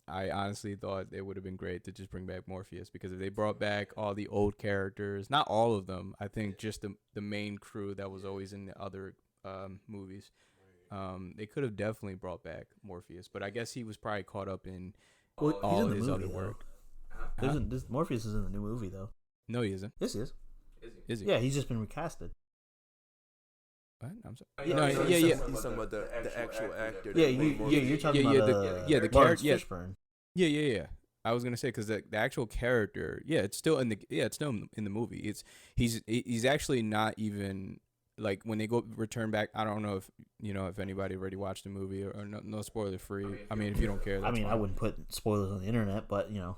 I honestly thought it would have been great to just bring back Morpheus because if they brought back all the old characters, not all of them, I think just the main crew that was always in the other movies, they could have definitely brought back Morpheus. But I guess he was probably caught up in Well, he's all in the his movie, other though. work. This Morpheus is in the new movie though. No, he isn't. Yes, he is. Is he? Yeah, he's just been recasted. What? I'm sorry. No, yeah. He's talking about the actual actor. Yeah, that played Morpheus. you're talking Yeah, about the Lawrence character. Yeah. Fishburne. Yeah. I was gonna say because the actual character, it's still in the movie. He's actually not even like when they return back. I don't know if anybody already watched the movie or no spoiler free. I mean, if you don't care, that's I fine. wouldn't put spoilers on the internet, but you know.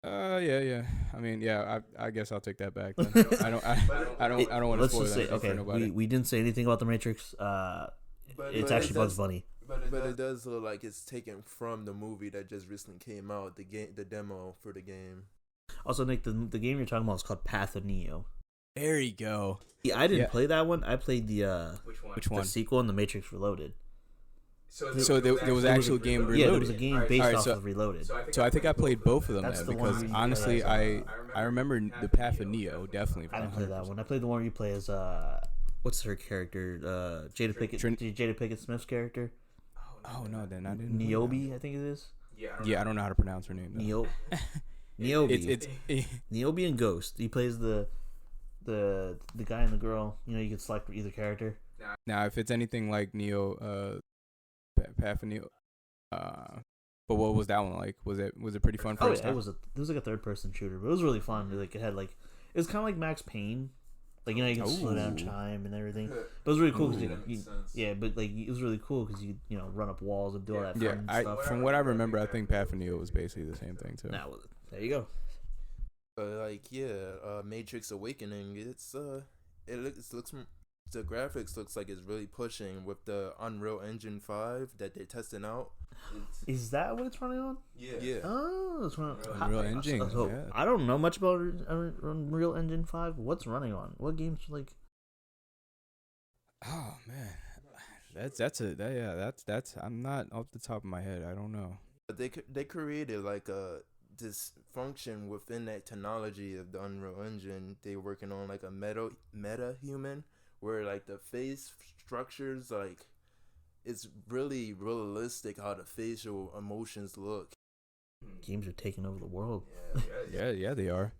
Yeah. I mean, yeah. I guess I'll take that back. Then. I don't want to Let's spoil just that say, for nobody. we didn't say anything about the Matrix. It's actually Bugs Bunny. But it does look like it's taken from the movie that just recently came out. The demo for the game. Also, Nick, the game you're talking about is called Path of Neo. There you go. Yeah, I didn't play that one. I played the Which one? the sequel in the Matrix Reloaded. So there was actual game Reloaded. Yeah, there was a game based Alright, off so- of Reloaded. So I think I played both of them That's then, the one because where you honestly, play I remember the Path of Neo definitely. I didn't play that one. I played the one where you play as what's her character? Jada Pinkett Smith's character. Oh no, then I didn't. Niobe, I think it is. Yeah, I don't know how to pronounce her name. Though. Niobe. It's Niobe and Ghost. He plays the guy and the girl. You know, you can select either character. now if it's anything like Neo, Path of Neo, but what was that one like? Was it pretty fun for Oh its yeah, it time? was like a third person shooter, but it was really fun. Like it was kind of like Max Payne. Like, you know, you can slow down time and everything. But it was really cool because but like it was really cool because you run up walls and do all that fun stuff. From what I remember, I think Path of Neo was basically the same thing too. Now there you go. Matrix Awakening. It looks the graphics looks like it's really pushing with the Unreal Engine 5 that they're testing out. Is that what it's running on? Yeah. Oh, it's running on Unreal Engine. So, Yeah. I don't know much about Unreal Engine 5. What's running on? What games like? Oh man, that's I'm not off the top of my head. I don't know. But they created like this function within that technology of the Unreal Engine. They working on like a meta human where like the face structures like it's really realistic how the facial emotions look. Games are taking over the world. Yeah, they are.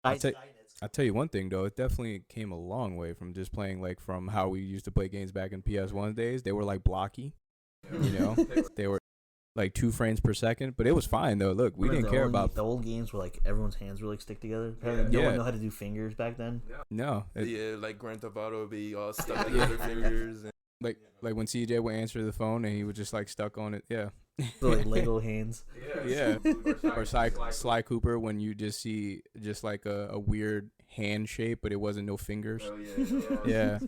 I'll tell you one thing though, it definitely came a long way from just playing like from how we used to play games back in PS1 days. They were like blocky, you know. They were like 2 frames per second, but it was fine though. Look, we didn't care about the old games where like everyone's hands were like stick together. Apparently no one knew how to do fingers back then. No. Like Grand Theft Auto would be all stuck together fingers. And, like when CJ would answer the phone and he was just like stuck on it. Yeah. So, like Lego hands. Yeah. Or Sly Cooper when you just see just like a weird hand shape, but it wasn't no fingers. Yeah.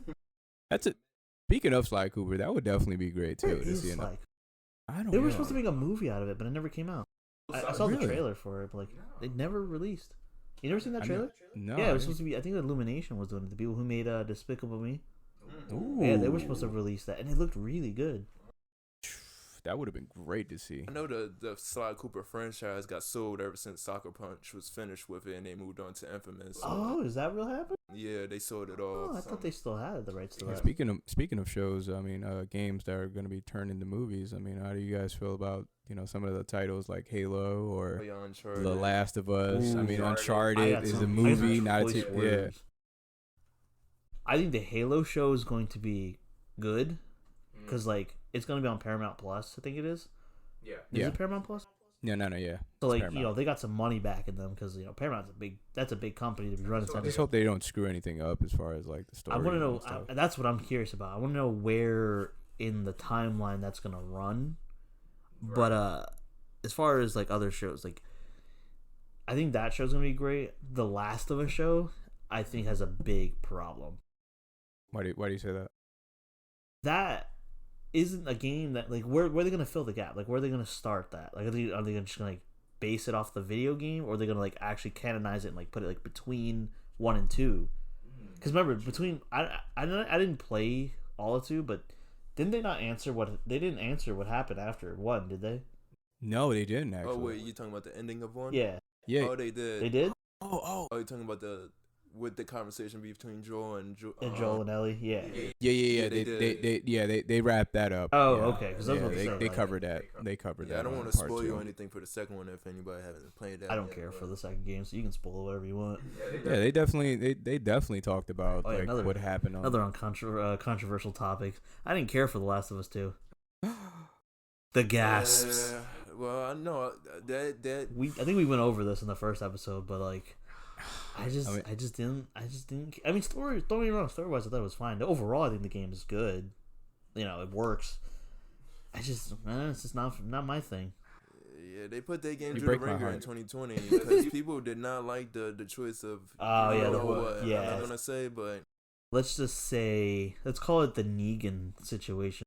That's it. Speaking of Sly Cooper, that would definitely be great too. To see I don't know. They were supposed to make a movie out of it, but it never came out. I saw the trailer for it, but like they never released. You never seen that trailer? No. Yeah, it was supposed to be. I think Illumination was doing it. The people who made Despicable Me. Ooh. Yeah, they were supposed to release that, and it looked really good. That would have been great to see. I know the Sly Cooper franchise got sold ever since Soccer Punch was finished with it, and they moved on to Infamous. Oh, is that real happen? Yeah, they sold it off. Oh, I thought they still had the rights to that. Speaking of shows, I mean, games that are going to be turned into movies. I mean, how do you guys feel about some of the titles like Halo or The Last of Us? Ooh, I mean, Uncharted is a movie, not a TV. Yeah. I think the Halo show is going to be good because like it's going to be on Paramount Plus. I think it is. Yeah. Is it Paramount Plus? No, yeah. So like they got some money back in them because Paramount's a big company to be running. I just hope they don't screw anything up as far as like the story. I want to know. That's what I'm curious about. I want to know where in the timeline that's gonna run. Right. But as far as like other shows, like I think that show's gonna be great. The Last of Us show, I think, has a big problem. Why do you say that? That isn't a game that like where are they gonna fill the gap? Like where are they gonna start that? Like are they just gonna like base it off the video game, or are they gonna like actually canonize it and like put it like between 1 and 2? Because remember, between I didn't play all of 2, but didn't they not answer what happened after 1? Did they? No, they didn't actually. Oh wait, you talking about the ending of 1? Yeah. Oh, they did. They did. Oh, you're talking about the conversation between Joel and Joel and Ellie. Yeah. They wrapped that up. Oh, okay. Because they covered that. They covered that. I don't want to spoil you anything for the second one if anybody hasn't played that. I don't care for the second game, so you can spoil whatever you want. Yeah, they definitely talked about what happened. Another controversial topic. I didn't care for The Last of Us 2. The gasps. Well, I know that I think we went over this in the first episode, but like. I just didn't. I mean, don't get me wrong. Story-wise, I thought it was fine. Overall, I think the game is good. It works. It's just not my thing. Yeah, they put that game through the ringer in 2020 because people did not like the choice of. I'm not gonna say, but let's call it the Negan situation.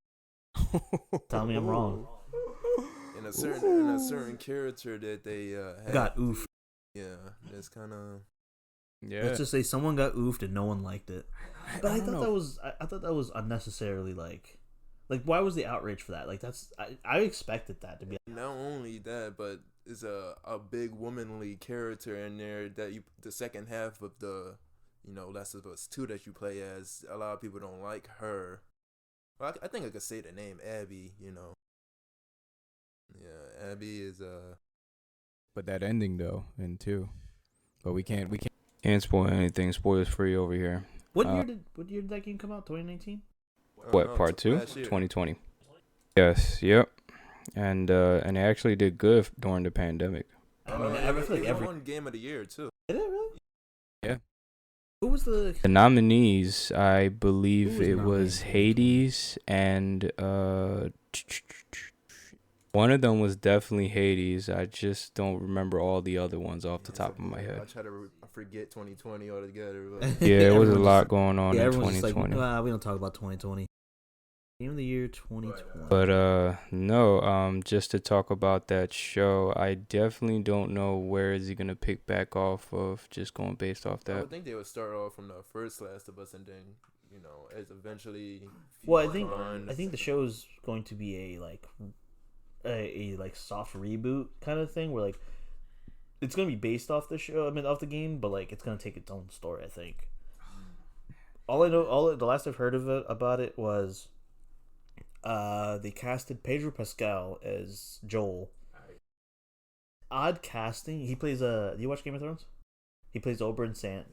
Tell me I'm wrong. In a certain character that they got oofed. Yeah, it's kind of. Yeah. Let's just say someone got oofed and no one liked it. But I thought that was unnecessarily like why was the outrage for that? Like I expected that to be. Not only that, but it's a big womanly character in there that the second half of the Last of Us 2 that you play as, a lot of people don't like her. Well, I think I could say the name Abby. Yeah, Abby is But that ending though, in 2, but we can't spoil anything. Spoilers free over here. What year did that game come out? 2019. What part 2? 2020. Yes. Yep. And it actually did good during the pandemic. I mean, I feel like won Game of the Year too. Did it really? Yeah. Who was the nominees? I believe it was Hades and one of them was definitely Hades. I just don't remember all the other ones off the top of my head. I try to forget 2020 altogether. Yeah, it was a lot going on in 2020. Like, we don't talk about 2020. Game of the Year 2020. But no, just to talk about that show, I definitely don't know where is he gonna pick back off of. Just going based off that. I think they would start off from the first Last of Us, and then as eventually. Well, I think the show is going to be a soft reboot kind of thing where like it's gonna be based off the show. I mean, off the game, but like it's gonna take its own story. I think. The last I've heard of it about it was, They casted Pedro Pascal as Joel. Odd casting. He plays do you watch Game of Thrones? He plays Oberyn Sand.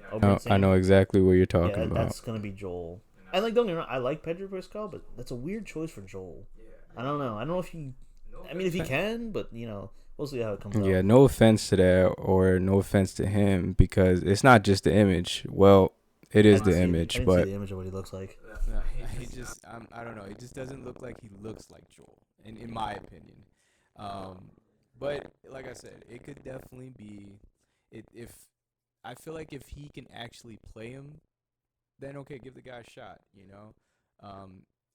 I know exactly what you're talking about. That's gonna be Joel. And like, don't get me wrong, I like Pedro Pascal, but that's a weird choice for Joel. I don't know. I don't know if he. I mean, if he can, but we'll see how it comes out. Yeah, no offense to that, or no offense to him, because it's not just the image. Well, it is the image, I but see the image of what he looks like. he just, I don't know. He just doesn't look like he looks like Joel, in my opinion. But like I said, it could definitely be. If I feel like if he can actually play him, then okay, give the guy a shot.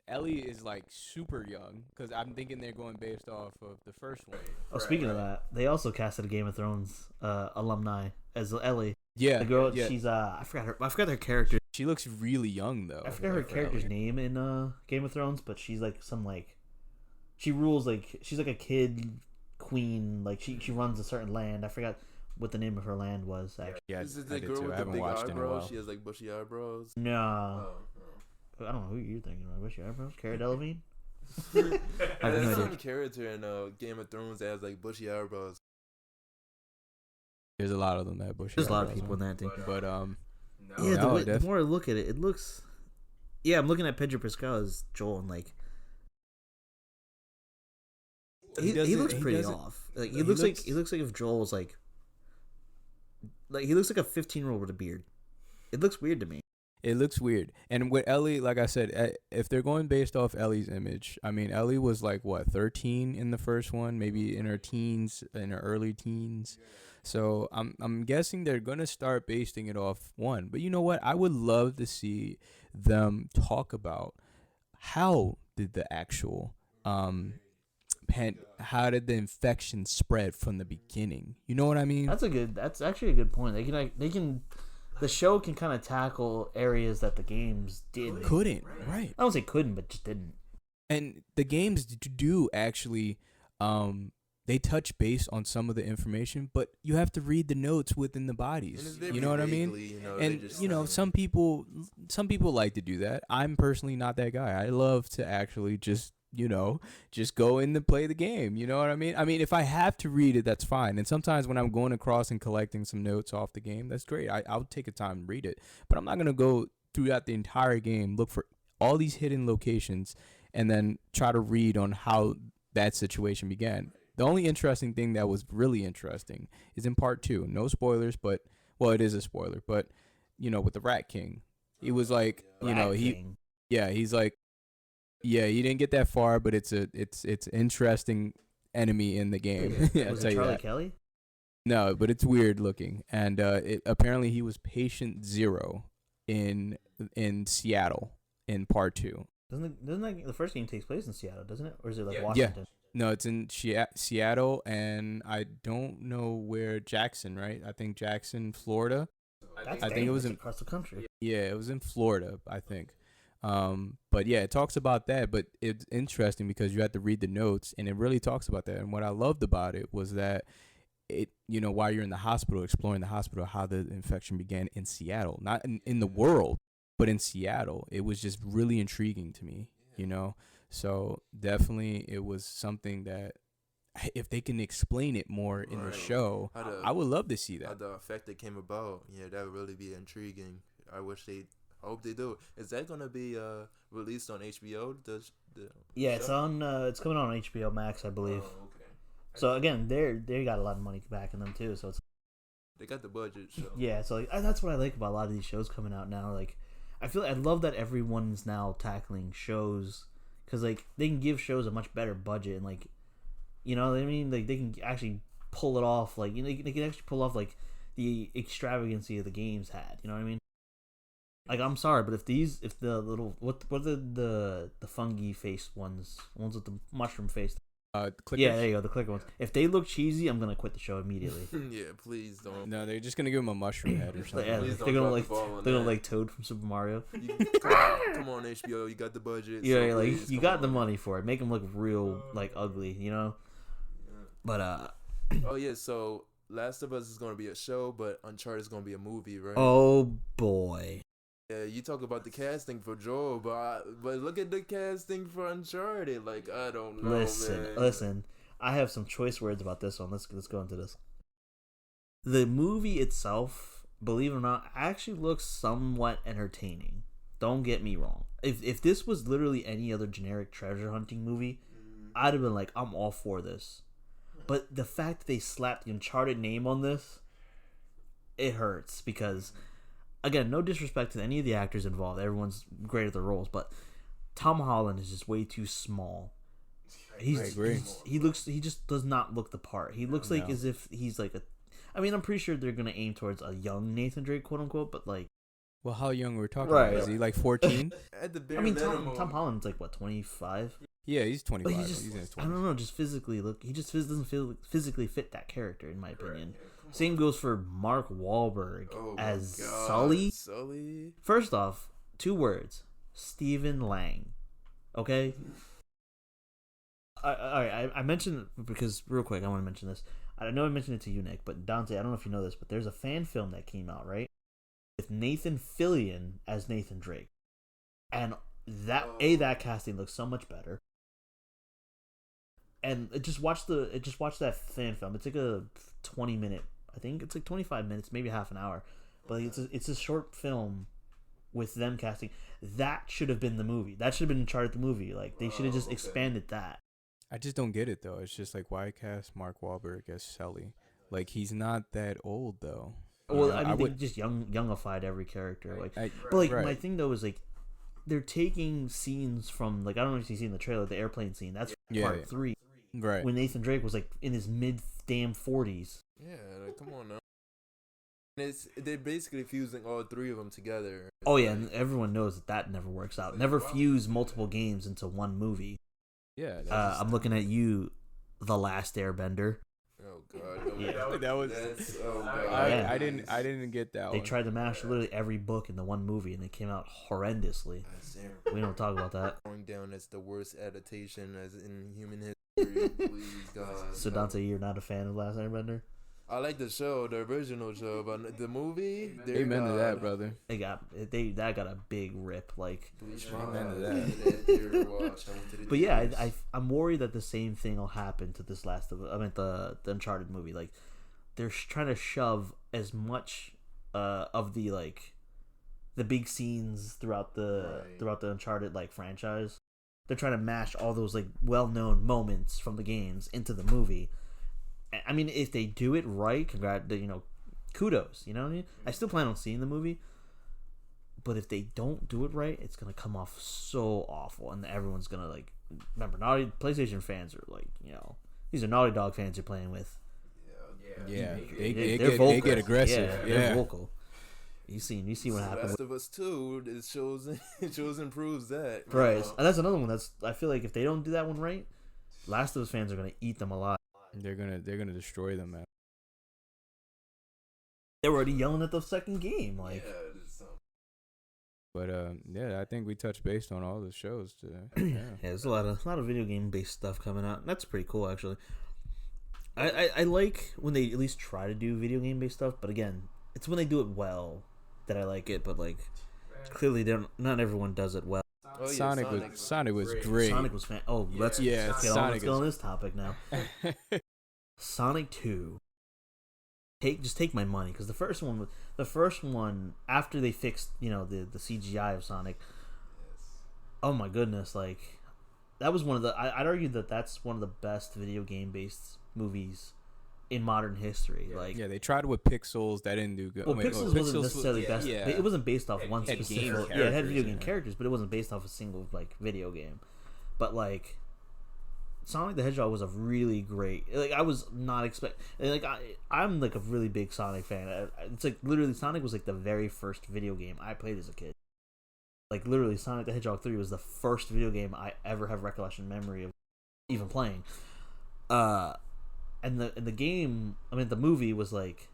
Ellie is like super young, because I'm thinking they're going based off of the first one. Oh, speaking of that, they also casted a Game of Thrones alumni as Ellie. Yeah, the girl. yeah. She's I forgot her character. She looks really young though. I forgot her character's name in Game of Thrones, but she's like she rules she's like a kid queen. Like she runs a certain land. I forgot what the name of her land was actually. Yeah, is it the girl with the big eyebrows? She has like bushy eyebrows. No. I don't know who you're thinking of. Bushy eyebrows? Cara Delevingne? There's some character in Game of Thrones that has like bushy eyebrows. There's a lot of them that bushy. There's a lot of people in that thing. But the more I look at it, it looks. Yeah, I'm looking at Pedro Pascal as Joel, and like he looks pretty off. Like he looks like if Joel was like he looks like a 15-year-old with a beard. It looks weird to me. It looks weird. And with Ellie, like I said, if they're going based off Ellie's image, I mean, Ellie was like, 13 in the first one, maybe in her teens, in her early teens. So I'm guessing they're going to start basing it off one. But you know what? I would love to see them talk about how did the actual how did the infection spread from the beginning? You know what I mean? That's actually a good point. The show can kind of tackle areas that the games couldn't, right? I don't say couldn't, but just didn't. And the games do actually, they touch base on some of the information, but you have to read the notes within the bodies. You know what I mean? Some people like to do that. I'm personally not that guy. I love to actually just go in and play the game. You know what I mean? I mean, if I have to read it, that's fine. And sometimes when I'm going across and collecting some notes off the game, that's great. I'll take a time and read it. But I'm not going to go throughout the entire game, look for all these hidden locations, and then try to read on how that situation began. The only interesting thing that was really interesting is in part 2. No spoilers, but, well, it is a spoiler. But, with the Rat King, he was like, he's like, yeah, he didn't get that far, but it's interesting enemy in the game. Was it Charlie Kelly? No, but it's weird looking, and apparently he was Patient Zero in Seattle in part 2. Doesn't the first game takes place in Seattle, doesn't it, or is it like Washington? Yeah. No, it's in Seattle, and I don't know where Jackson. Right? I think Jackson, Florida. I think it was across the country. Yeah, it was in Florida, I think. But yeah, it talks about that, but it's interesting because you have to read the notes, and it really talks about that. And what I loved about it was that it, while you're in the hospital, exploring the hospital, how the infection began in Seattle, not in the world, but in Seattle. It was just really intriguing to me, So definitely it was something that if they can explain it more in the show, I would love to see that. How the effect that came about, that would really be intriguing. I hope they do. Is that gonna be released on HBO? Yeah, it's on. It's coming on HBO Max, I believe. Oh, okay. So again, they got a lot of money back in them too. So they got the budget. So. Yeah, so that's what I like about a lot of these shows coming out now. Like, I love that everyone's now tackling shows because like they can give shows a much better budget and like, you know what I mean? Like they can actually pull it off. Like they can actually pull off like the extravagancy of the games had. You know what I mean? Like, I'm sorry, but if the little what are the fungi face ones with the mushroom face? Clickers? Yeah, there you go, the clicker ones. If they look cheesy, I'm gonna quit the show immediately. Yeah, please don't. No, they're just gonna give him a mushroom head or something. Yeah, they're gonna like Toad from Super Mario. Come on, HBO, you got the budget. Yeah, so like you got the money for it. Make them look real like ugly, Yeah. But oh yeah, so Last of Us is gonna be a show, but Uncharted is gonna be a movie, right? Oh boy. Yeah, you talk about the casting for Joel, but look at the casting for Uncharted. Like, I don't know, man. Listen. I have some choice words about this one. Let's go into this. The movie itself, believe it or not, actually looks somewhat entertaining. Don't get me wrong. If this was literally any other generic treasure hunting movie, I'd have been like, I'm all for this. But the fact that they slapped the Uncharted name on this, it hurts because, again, no disrespect to any of the actors involved. Everyone's great at their roles, but Tom Holland is just way too small. He just does not look the part. He looks like as if he's like a. I mean, I'm pretty sure they're gonna aim towards a young Nathan Drake, quote unquote, but like. Well, how young were we talking about? Is he like 14? At the bare Tom Holland's like what, 25? Yeah, he's 25. He's in his 20s. I don't know, just physically look. He just doesn't physically fit that character, in my opinion. Right. Same goes for Mark Wahlberg as Sully. First off, 2 words: Stephen Lang. Okay. I mentioned because real quick, I want to mention this. I know I mentioned it to you, Nick, but Donte, I don't know if you know this, but there's a fan film that came out, right, with Nathan Fillion as Nathan Drake, and that casting looks so much better. And just watch that fan film. It's like a 20-minute, I think it's like 25 minutes, maybe half an hour, but it's a short film with them casting. That should have been the movie. That should have been Uncharted the movie. Like they should have just expanded that. I just don't get it though. It's just like, why cast Mark Wahlberg as Sully? Like he's not that old though. Well, I mean, they just youngified every character. Like, my thing though is like, they're taking scenes from like I don't know if you've seen the trailer, the airplane scene. That's part 3, right? When Nathan Drake was like in his mid damn 40s. Yeah, like, come on now. They're basically fusing all 3 of them together. Oh yeah, and everyone knows that never works out. Never fuse multiple games into one movie. Yeah, I'm looking at you, The Last Airbender. Oh god, yeah, that was. I didn't get that. They tried to mash literally every book into one movie, and it came out horrendously. We don't talk about that. Going down as the worst adaptation as in human history. Please, God. So Donte, you're not a fan of Last Airbender? I like the show, the original show, but the movie. Amen to that, brother. That got a big rip, like. Amen to that. But yeah, I'm worried that the same thing will happen to this the Uncharted movie. Like, they're trying to shove as much of the like the big scenes throughout the Uncharted like franchise. They're trying to mash all those like well-known moments from the games into the movie. I mean, if they do it right, kudos. You know what I mean? I still plan on seeing the movie, but if they don't do it right, it's gonna come off so awful, and everyone's gonna like. Remember, PlayStation fans are like, these are Naughty Dog fans you're playing with. Yeah, they get aggressive. Yeah, they're vocal. You see what happened. Last of Us 2, it shows and proves that. Right, and that's another one I feel like if they don't do that one right, Last of Us fans are gonna eat them alive. They're gonna destroy them, man. They're already yelling at the second game, like. But I think we touched based on all the shows today. Yeah, there's a lot of video game based stuff coming out. That's pretty cool, actually. I like when they at least try to do video game based stuff, but again, it's when they do it well that I like it. But like, clearly, not everyone does it well. Oh, yeah, Sonic was great. Sonic was fan. Oh, let's get on this topic now. Sonic 2. Take my money, because the first one after they fixed the CGI of Sonic. Oh my goodness, like that was one of the. I'd argue that's one of the best video game based movies in modern history. Like they tried with Pixels, that didn't do good. Well, Pixels wasn't necessarily best. Yeah. It wasn't based off one specific. It had video game characters, but it wasn't based off a single like video game. But like, Sonic the Hedgehog was a really great. Like I was not expect. Like I'm like a really big Sonic fan. It's like literally Sonic was like the very first video game I played as a kid. Like literally, Sonic the Hedgehog 3 was the first video game I ever have recollection memory of even playing. And the game, the movie was like,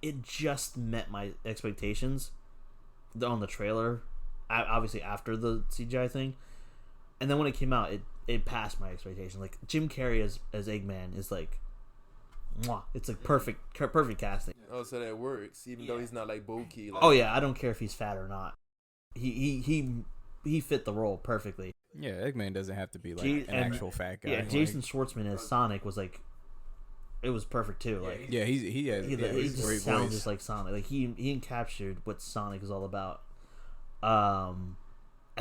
it just met my expectations on the trailer, obviously after the CGI thing, and then when it came out, it passed my expectations. Like Jim Carrey as Eggman is like, mwah, it's like perfect casting. Oh, so that works, even though he's not like bulky. Like, oh yeah, I don't care if he's fat or not. he fit the role perfectly. Yeah, Eggman doesn't have to be like an actual fat guy. Yeah, like, Jason Schwartzman as Sonic was like, it was perfect too. Like, yeah, he he just just great sounds voice. just like Sonic. Like he encaptured what Sonic is all about. And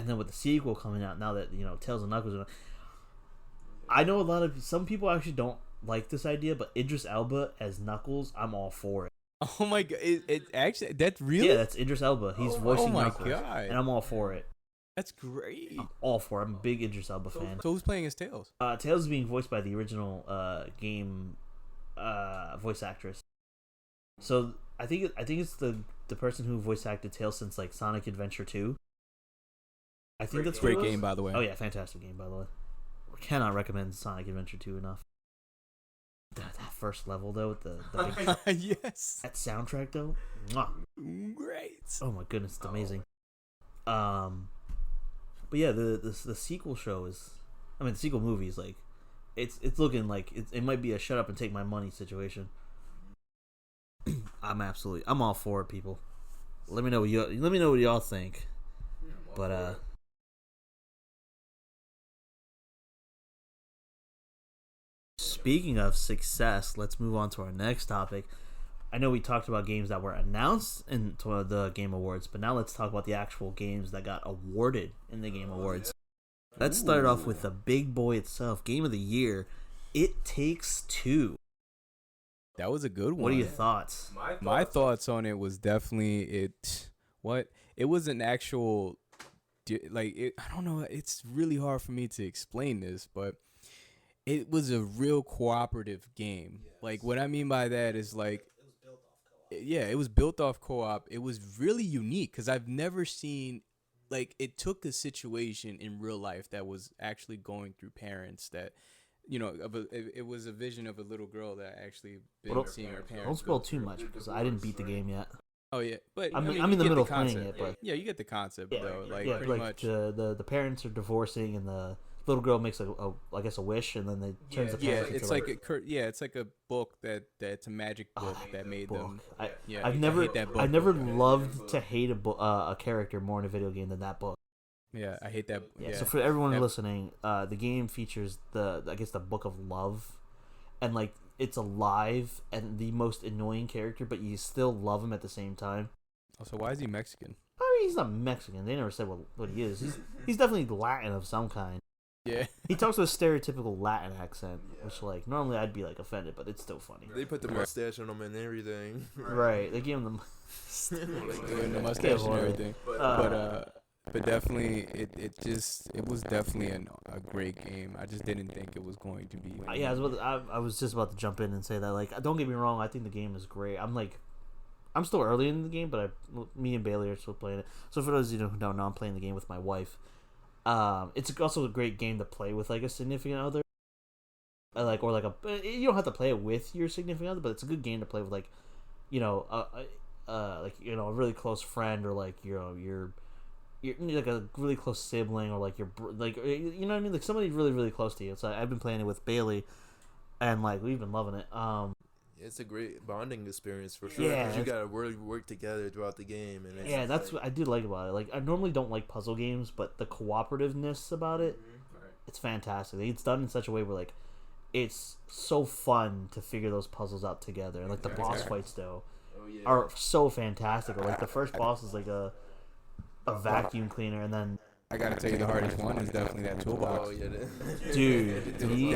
then with the sequel coming out now that Tails and Knuckles, I know some people actually don't like this idea, but Idris Elba as Knuckles, I'm all for it. Oh my god! It actually that's really Yeah, that's Idris Elba. He's voicing my Knuckles, God. and I'm all for it. that's great. I'm all for it. I'm a big Idris Elba fan. So who's playing as Tails? Tails is being voiced by the original game voice actress. So I think it's the person who voice acted Tails since like Sonic Adventure 2. I think that's Great game, by the way. Oh yeah, fantastic game by the way. Cannot recommend Sonic Adventure 2 enough. That first level though, with the big, yes, that soundtrack though, mwah. Great. Oh my goodness, it's amazing. But yeah, the sequel show the sequel movie is like, it's looking like it might be a shut up and take my money situation. I'm all for it, people. Let me know what y'all think. But speaking of success, let's move on to our next topic. I know we talked about games that were announced into the Game Awards, but now let's talk about the actual games that got awarded in the Game Awards. Let's start off with the big boy itself. Game of the Year, It Takes Two. That was a good one. What are your thoughts? My thoughts on it was definitely it was an actual I don't know, it's really hard for me to explain this, but it was a real cooperative game. Yes. Like what I mean by that is like it was built off co-op. It was really unique because I've never seen it took a situation in real life that was actually going through parents that it was a vision of a little girl that actually been seeing her parents. Don't spoil too much because I didn't beat the game yet. Oh yeah, but I'm in the middle of playing it. But yeah, you get the concept though. Pretty much the parents are divorcing and the little girl makes a wish and then they turns the parents into it's like a book that's a magic book that made them. I've never loved to hate a character more in a video game than that book. Yeah, I hate that. Yeah. So for everyone listening, the game features the Book of Love, and like it's alive and the most annoying character, but you still love him at the same time. Oh, so why is he Mexican? I mean, he's not Mexican. They never said what he is. He's definitely Latin of some kind. Yeah. He talks with a stereotypical Latin accent, which like normally I'd be like offended, but it's still funny. They put the mustache on him and everything. Right. They gave him the mustache and everything. But definitely, it was definitely a great game. I just didn't think it was going to be. I was just about to jump in and say that, like, don't get me wrong, I think the game is great. I'm still early in the game, but me and Bailey are still playing it. So for those of you who don't know, I'm playing the game with my wife. It's also a great game to play with like a significant other. You don't have to play it with your significant other, but it's a good game to play with a really close friend or like you're like a really close sibling or like you know what I mean, like somebody really really close to you. So I've been playing it with Bailey, and like we've been loving it. It's a great bonding experience for sure. Yeah, because you gotta really work together throughout the game, and that's what I do like about it. Like I normally don't like puzzle games, but the cooperativeness about it, it's fantastic. It's done in such a way where like it's so fun to figure those puzzles out together, and like the boss fights though are so fantastic. Or, like the first boss is like a vacuum cleaner, and then I gotta tell you, the hardest one is definitely that toolbox. Dude, me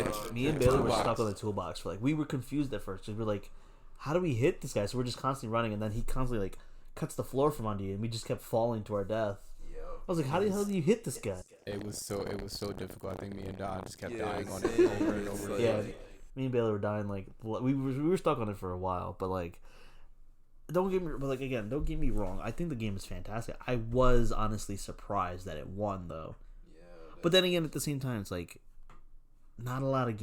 and Bailey were stuck on the toolbox for like, we were confused at first because we're like, how do we hit this guy? So we're just constantly running, and then he constantly like cuts the floor from under you, and we just kept falling to our death. I was like, how the hell do you hit this guy? It was so difficult. I think me and Don just kept dying on it over and over again. Yeah, me and Bailey were dying like we were stuck on it for a while, but like. Don't get me wrong. I think the game is fantastic. I was honestly surprised that it won, though. Yeah. But then again, at the same time, it's like not a lot of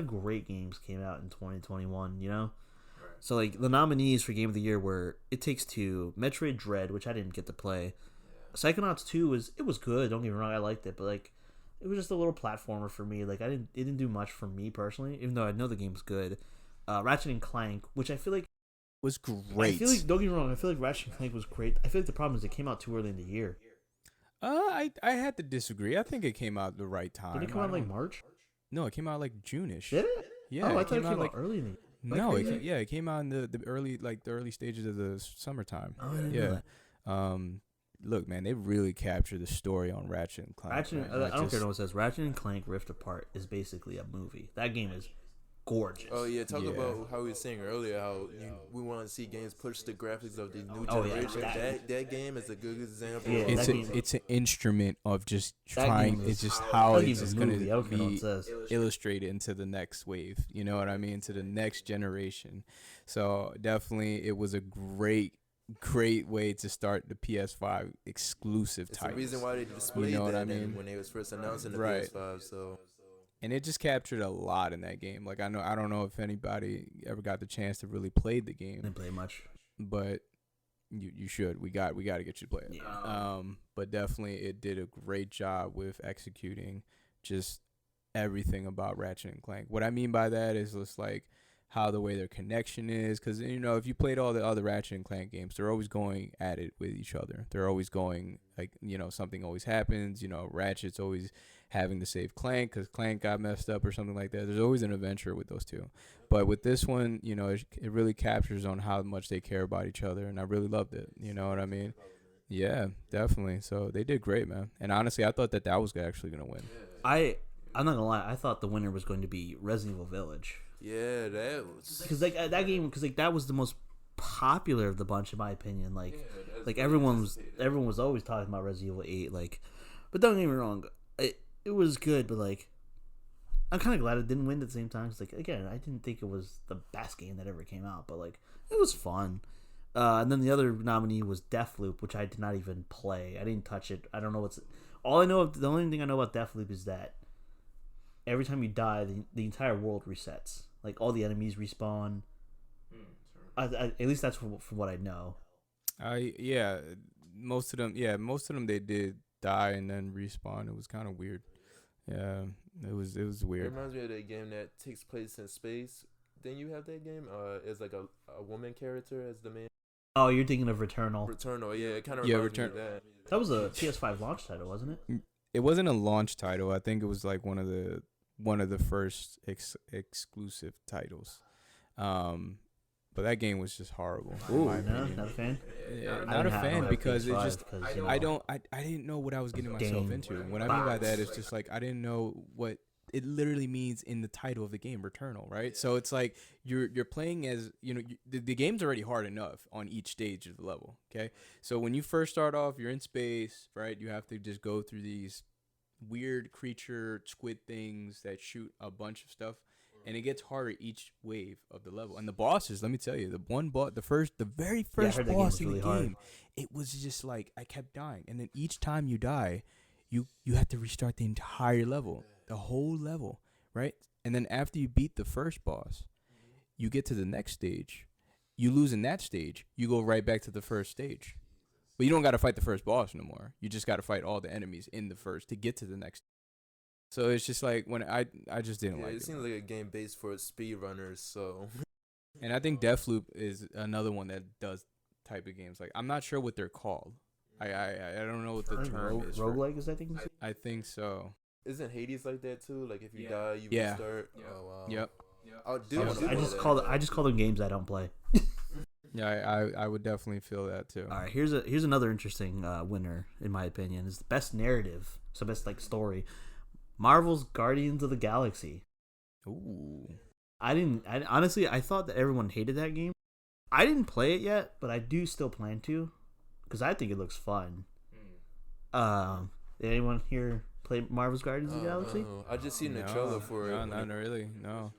great games came out in 2021. You know, right. So like the nominees for Game of the Year were It Takes Two, Metroid Dread, which I didn't get to play. Yeah. Psychonauts 2 was good. Don't get me wrong, I liked it, but like it was just a little platformer for me. Like it didn't do much for me personally, even though I know the game's good. Ratchet and Clank, which I feel like was great. I feel like, don't get me wrong, I feel like Ratchet & Clank was great. I feel like the problem is it came out too early in the year. I had to disagree. I think it came out the right time. Did it come out like March? No, it came out like June-ish. Did it? Yeah. Oh, I thought it came like out early. no, it came out in the early stages of the summertime. Oh, I didn't know that. Look, man, they really captured the story on Ratchet and Clank. Ratchet, I don't care what it says. Ratchet and Clank Rift Apart is basically a movie. That game is gorgeous. Oh yeah, talk about how we were saying earlier how we want to see games push the graphics of the new Oh, yeah, generation. That game is a good example. Yeah, it's an instrument of just That trying. game It's is- just how that it's game is just a gonna movie. I don't care what it be says. illustrated into the next wave. You know what I mean? To the next generation. So definitely, it was a great way to start the PS5 exclusive It's titles. the reason why they displayed You know what that I mean? when they was first announcing the Right. PS5. So And it just captured a lot in that game. Like I don't know if anybody ever got the chance to really play the game, Didn't play much. but you should. We got to get you to play it. Yeah. But definitely it did a great job with executing just everything about Ratchet and Clank. What I mean by that is just like how the way their connection is, because if you played all the other Ratchet and Clank games, they're always going at it with each other. They're always going like something always happens. Ratchet's always having to save Clank because Clank got messed up or something like that. There's always an adventure with those two. But with this one, it really captures on how much they care about each other, and I really loved it. You know what I mean? Yeah, definitely. So they did great, man. And honestly, I thought that was actually gonna win. I'm not gonna lie. I thought the winner was going to be Resident Evil Village. yeah, that was Because that game, that was the most popular of the bunch in my opinion. Like everyone was always talking about Resident Evil 8. Like, but don't get me wrong, it was good. But like, I'm kind of glad it didn't win at the same time. 'Cause, like, again, I didn't think it was the best game that ever came out, but like, it was fun. And then the other nominee was Deathloop, which I did not even play. I didn't touch it. I don't know what's. The only thing I know about Deathloop is that every time you die, the entire world resets. Like all the enemies respawn. At least that's from what I know. Most of them they did die and then respawn. It was kind of weird. Yeah, it was It weird. reminds me of that game that takes place in space. Then you have that game. It's like a woman character as the main. Oh, you're thinking of Returnal. Returnal, yeah, it kind of Yeah, reminds me of that. That was a PS5 launch title, wasn't it? It wasn't a launch title. I think it was like one of the first exclusive titles. But that game was just horrible. in Ooh, my no, opinion. not a fan. Yeah, I not a don't fan have because it PS5 just because, I didn't know what I was getting myself Game into. What I mean by that is box. just like I didn't know what it literally means in the title of the game, Returnal, right? So it's like you're playing as the game's already hard enough on each stage of the level. Okay, so when you first start off, you're in space, right? You have to just go through these weird creature squid things that shoot a bunch of stuff. And it gets harder each wave of the level. And the bosses, let me tell you, the very first heard that game boss was in the really hard. game, it was just like I kept dying. And then each time you die, you have to restart the entire level, the whole level, right? And then after you beat the first boss, you get to the next stage. You lose in that stage, you go right back to the first stage. But you don't got to fight the first boss no more. You just got to fight all the enemies in the first to get to the next. So it's just like when I just didn't like it. It seems like a game based for speedrunners, so. And I think Deathloop is another one that does type of games. Like I'm not sure what they're called. I don't know what the term is. Roguelike is I think. I think so. Isn't Hades like that too? Like if you die, you Yeah. restart. Oh wow. Yep. I just call them games I don't play. Yeah, I would definitely feel that too. All right, here's another interesting winner in my opinion. Is the best narrative, so best like story. Marvel's Guardians of the Galaxy. Ooh. Honestly, I thought that everyone hated that game. I didn't play it yet, but I do still plan to, because I think it looks fun. Did anyone here play Marvel's Guardians of the Galaxy? No. I just seen the trailer for it. No, not really. No.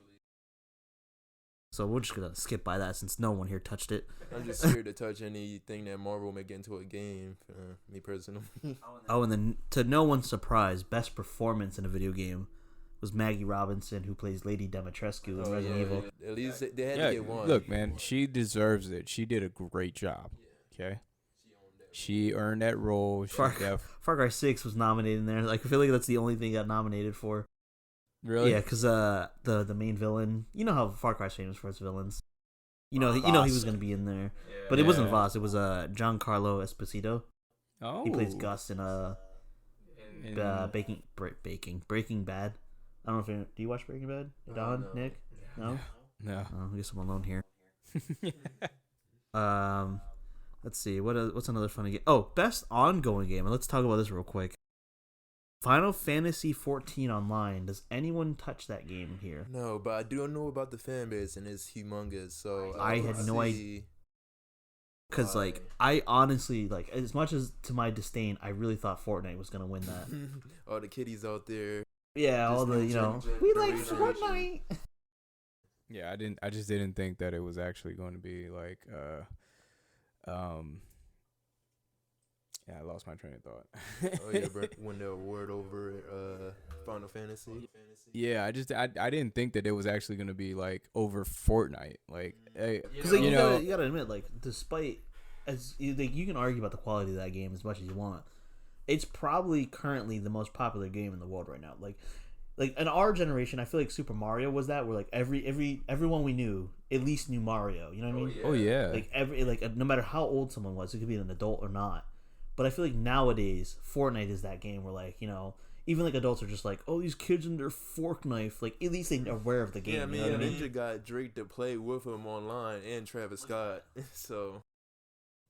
So we're just gonna skip by that since no one here touched it. I'm just scared to touch anything that Marvel may get into a game. Me personally. Oh, and then to no one's surprise, best performance in a video game was Maggie Robinson, who plays Lady Dimitrescu in Resident Evil. At least they had Yeah, to get one. look, man, she deserves it. She did a great job. Okay. She earned that role. Far Cry 6 was nominated in there. Like, I feel like that's the only thing it got nominated for. Really? Yeah, because the main villain, you know how Far Cry's famous for its villains. He was gonna be in there, but it wasn't Voss. It was Giancarlo Esposito. Oh. He plays Gus in Breaking Bad. I don't know if do you watch Breaking Bad? Don, no. Nick, no. No. I guess I'm alone here. Let's see. What's another funny game? Oh, best ongoing game. And let's talk about this real quick. Final Fantasy 14 Online. Does anyone touch that game here? No, but I do know about the fan base, and it's humongous. So I had no idea. Because, I honestly, as much as to my disdain, I really thought Fortnite was going to win that. All the kiddies out there. Yeah, all the, we like Fortnite. Yeah, I just didn't think that it was actually going to be yeah, I lost my train of thought. Oh yeah, bro, won the award over Final Fantasy. Yeah, I didn't think that it was actually going to be over Fortnite. Because you gotta admit, despite you can argue about the quality of that game as much as you want, it's probably currently the most popular game in the world right now. Like in our generation, I feel like Super Mario was that where everyone we knew at least knew Mario. You know what I mean? Oh yeah. No matter how old someone was, it could be an adult or not. But I feel like nowadays Fortnite is that game where even adults are just oh, these kids and their fork knife. At least they're aware of the game. Yeah, I mean, you know what I mean? Ninja got Drake to play with him online and Travis Scott. So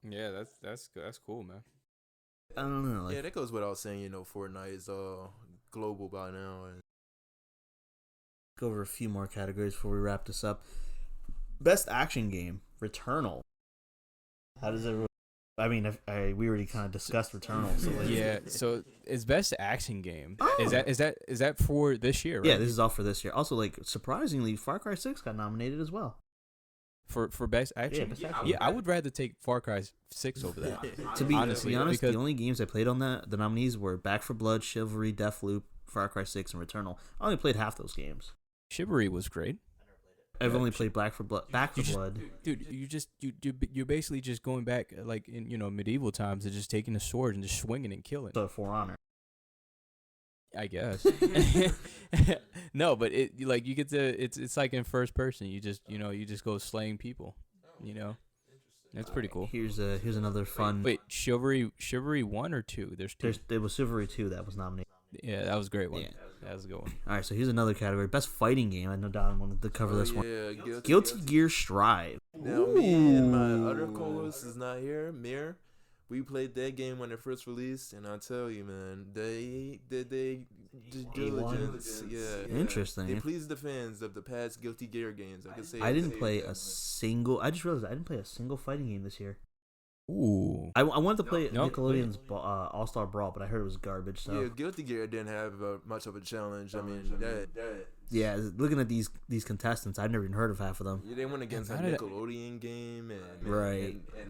yeah, that's cool, man. I don't know. Yeah, that goes without saying. Fortnite is global by now. And go over a few more categories before we wrap this up. Best action game, Returnal. How does it? I mean, we already kind of discussed Returnal. So yeah, so it's best action game. Oh. Is that for this year? Right? Yeah, this is all for this year. Also, surprisingly, Far Cry 6 got nominated as well. For best action. Yeah, best action. Yeah, I would rather take Far Cry 6 over that. To be honest, the only games I played on the nominees were Back 4 Blood, Chivalry, Deathloop, Far Cry 6, and Returnal. I only played half those games. Chivalry was great. I've only played Back 4 Blood. Dude, you're basically just going back in medieval times and just taking a sword and just swinging and killing. So For Honor, I guess. No, but you get to it's like in first person. You just go slaying people. That's pretty cool. Here's another fun. Wait, Chivalry 1 or 2? There's 2. There was Chivalry 2 that was nominated. Yeah, that was a great one. Yeah. That was a good one. All right, so here's another category. Best fighting game. I know Don wanted to cover this one. Yeah, Guilty Gear Strive. Now, me and my other co-host is not here, Mir. We played that game when it first released, and I tell you, man, they did due diligence. Yeah. Interesting. They pleased the fans of the past Guilty Gear games. I just realized I didn't play a single fighting game this year. Ooh. I wanted to play Nickelodeon's All-Star Brawl, but I heard it was garbage. So. Yeah, Guilty Gear didn't have much of a challenge. I mean, yeah, looking at these contestants, I've never even heard of half of them. Yeah, they went against a Nickelodeon game and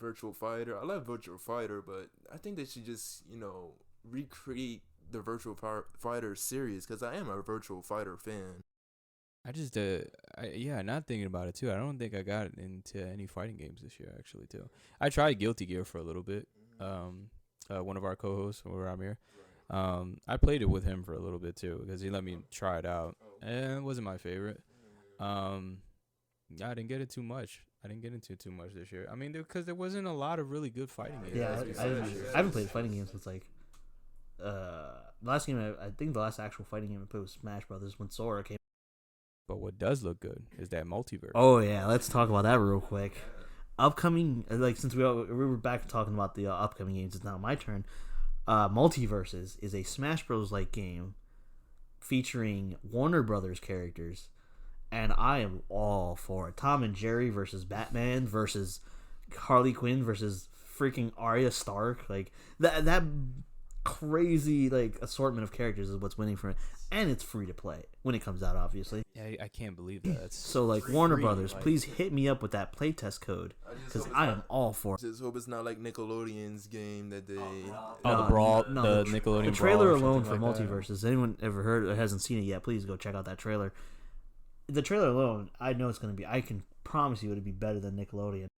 Virtual Fighter. I love Virtual Fighter, but I think they should just recreate the Virtual Fighter series because I am a Virtual Fighter fan. I just not thinking about it too. I don't think I got into any fighting games this year actually too. I tried Guilty Gear for a little bit. One of our co-hosts over Amir. I played it with him for a little bit too because he let me try it out, and it wasn't my favorite. I didn't get it too much. I didn't get into it too much this year. I mean, because there wasn't a lot of really good fighting games. Yeah, I haven't played fighting games since last game. I think the last actual fighting game I played was Smash Brothers when Sora came. But what does look good is that multiverse. Oh yeah, let's talk about that real quick. Upcoming, since we were back talking about the upcoming games, it's now my turn. Multiverses is a Smash Bros. Like game featuring Warner Brothers characters, and I am all for it. Tom and Jerry versus Batman versus Harley Quinn versus freaking Arya Stark. That crazy assortment of characters is what's winning for it, and it's free to play when it comes out, obviously. Yeah, I can't believe that. It's so Warner Brothers, please hit me up with that playtest code because I am all for it. Just hope it's not like Nickelodeon's game that they the Brawl, the Nickelodeon. The trailer Brawl alone for Multiverses. Anyone ever heard or hasn't seen it yet? Please go check out that trailer. The trailer alone, I know it's gonna be. I can promise you it'll be better than Nickelodeon.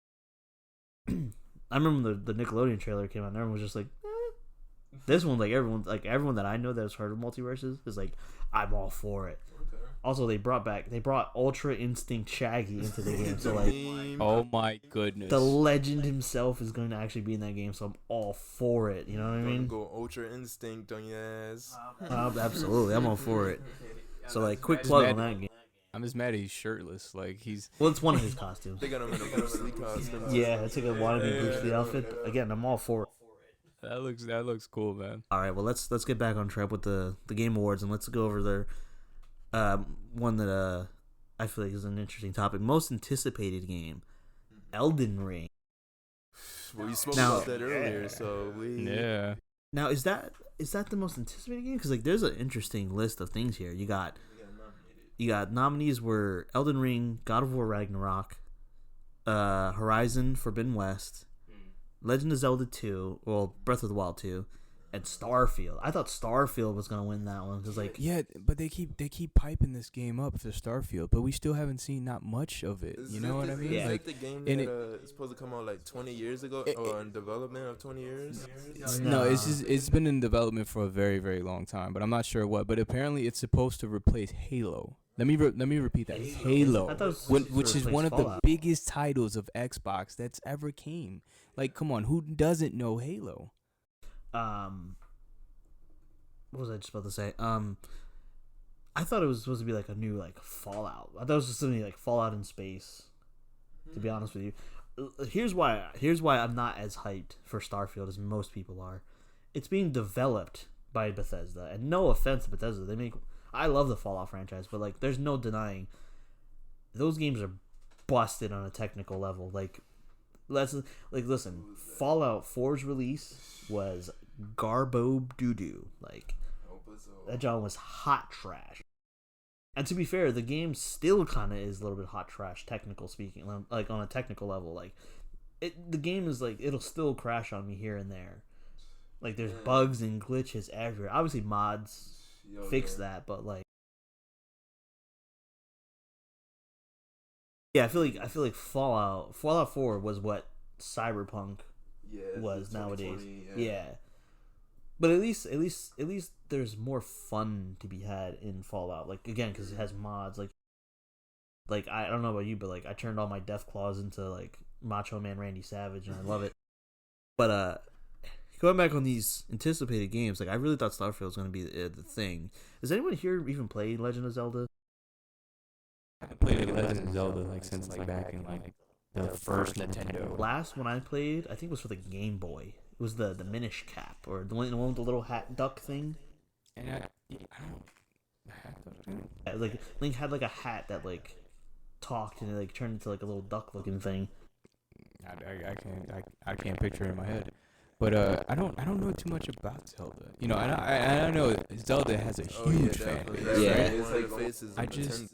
I remember the Nickelodeon trailer came out, and everyone was just like. This one, everyone that I know that has heard of Multiverses is I'm all for it. Also, they brought Ultra Instinct Shaggy into the game. So like, Oh my goodness. the legend himself is going to actually be in that game. So I'm all for it. You know what I mean? Go Ultra Instinct on your ass. Absolutely, I'm all for it. So like, quick plug on that game. I'm just mad he's shirtless. Like he's. Well, it's one of his costumes. They got him in a Bruce Lee costume. Yeah, it's like a wannabe Bruce Lee outfit. But again, I'm all for it. That looks cool, man. All right, well let's get back on track with the Game Awards and let's go over their one that I feel like is an interesting topic. Most anticipated game, Elden Ring. Well, you spoke Now- about that earlier, so we. Yeah. Now is that the most anticipated game? Because like there's an interesting list of things here. You got nominees were Elden Ring, God of War Ragnarok, Horizon Forbidden West, Legend of Zelda 2, well Breath of the Wild 2, and Starfield. I thought Starfield was gonna win that one because like Yeah, but they keep piping this game up for Starfield, but we still haven't seen not much of it. You know what I mean? Yeah. Is that the game and that is supposed to come out like 20 years ago, or in development of 20 years? No, it's been in development for a very, very long time, but I'm not sure what. But apparently, it's supposed to replace Halo. Let me repeat that. Halo, I thought it was which is replace one of Fallout. the biggest titles of Xbox that's ever came. Like, come on, who doesn't know Halo? What was I just about to say? I thought it was supposed to be like a new like Fallout. I thought it was just something like Fallout in space. To be honest with you, here's why I'm not as hyped for Starfield as most people are. It's being developed by Bethesda, and no offense to Bethesda, I love the Fallout franchise, but like there's no denying those games are busted on a technical level. Listen, Fallout 4's release was garbo doo-doo. Like that job was hot trash. And to be fair, the game still kind of is a little bit hot trash, technical speaking. Like on a technical level, like the game is like it'll still crash on me here and there. Like there's bugs and glitches everywhere. Obviously, mods fix that, but like, yeah, I feel like Fallout 4 was what Cyberpunk was nowadays. Yeah. But at least there's more fun to be had in Fallout. Like again, because it has mods. Like I don't know about you, but like I turned all my Deathclaws into like Macho Man Randy Savage, and I love it. But going back on these anticipated games, like I really thought Starfield was going to be the thing. Does anyone here even play Legend of Zelda? I played Legend of Zelda like since like back in like the first Nintendo. Last one I played, I think was for the Game Boy. It was the Minish Cap, or the one with the little hat duck thing. And I don't. Yeah, like Link had like a hat that like talked and it like turned into like a little duck looking thing. I can't picture it in my head. But I don't know too much about Zelda. You know, and I know Zelda has a huge fan base. Yeah. It's like faces of Nintendo.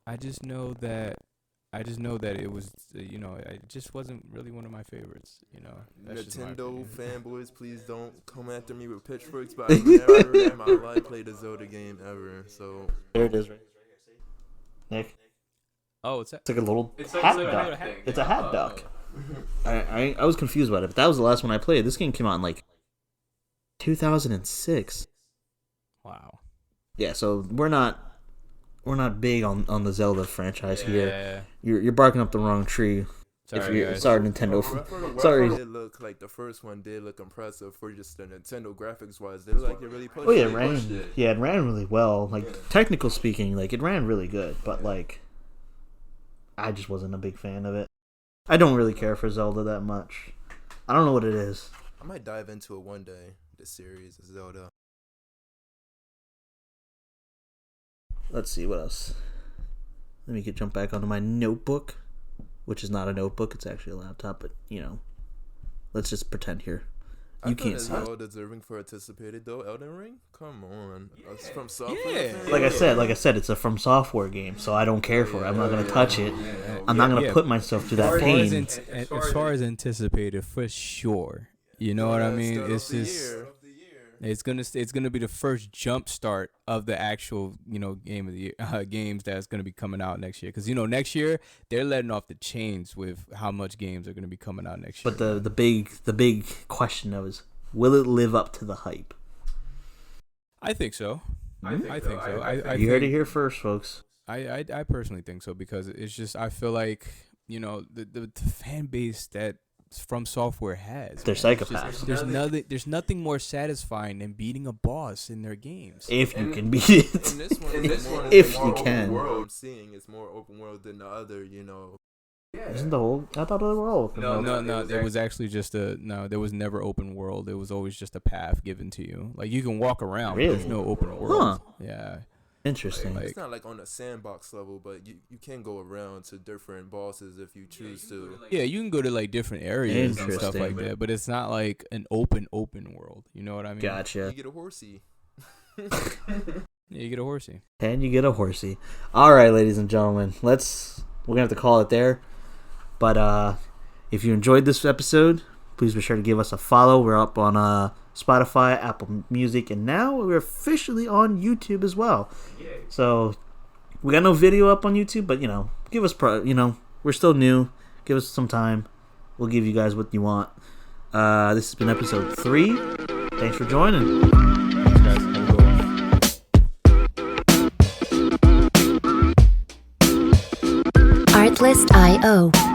I just know that it was, you know, it just wasn't really one of my favorites, you know. That's just my Nintendo opinion. fanboys, please don't come after me with pitchforks, but I've never in my life played a Zelda game ever, so. There it is, right? Nick? Oh, it's It's like a little It's hat like a duck. hat. It's a hat duck. I was confused about it, but that was the last one I played. This game came out in like 2006. Wow. Yeah, so we're not big on the Zelda franchise here. Yeah. You're barking up the wrong tree. Sorry, Sorry, Nintendo. Sorry. It looked like the first one did look impressive for just the Nintendo graphics wise. They look like it really pushed Oh yeah, it. it ran really well. Like technical speaking, like it ran really good, but like I just wasn't a big fan of it. I don't really care for Zelda that much. I don't know what it is. I might dive into it one day, the series of Zelda. Let's see what else. Let me jump back onto my notebook, which is not a notebook. It's actually a laptop, but you know, let's just pretend here. You can't see it. Zelda deserving for anticipated though. Elden Ring, come on, it's from software. Yeah. Like I said, it's a From Software game, so I don't care for it. I'm not gonna touch it. I'm not gonna put myself through that pain. As far as anticipated, for sure. You know what I mean? It's just it's gonna be the first jump start of the actual, you know, game of the year, games that's gonna be coming out next year. Because you know next year they're letting off the chains with how much games are gonna be coming out next year. But the big question though is, will it live up to the hype? I think so. I think so. I You heard it think, here first, folks. I personally think so because it's just I feel like the fan base that From Software has. They're man. It's psychopaths. there's nothing more satisfying than beating a boss in their games. If you can beat it. And this one, If more you open can. world I'm seeing is more open world than the other. Isn't the whole? I thought they were all open. No. There was actually just there was never open world. It was always just a path given to you. Like you can walk around, but there's no open world. Yeah. Interesting. It's not like on a sandbox level, but you can go around to different bosses if you choose to. Yeah, you can go to like different areas and stuff like Interesting. that, but it's not like an open world. You know what I mean? Gotcha. You get a horsey. Yeah, you get a horsey. And you get a horsey. All right, ladies and gentlemen, we're gonna have to call it there. But if you enjoyed this episode, please be sure to give us a follow. We're up on Spotify, Apple Music, and now we're officially on YouTube as well. So we got no video up on YouTube, but give us we're still new. Give us some time. We'll give you guys what you want. This has been episode 3. Thanks for joining. Thanks, guys. Have a good one. Artlist.io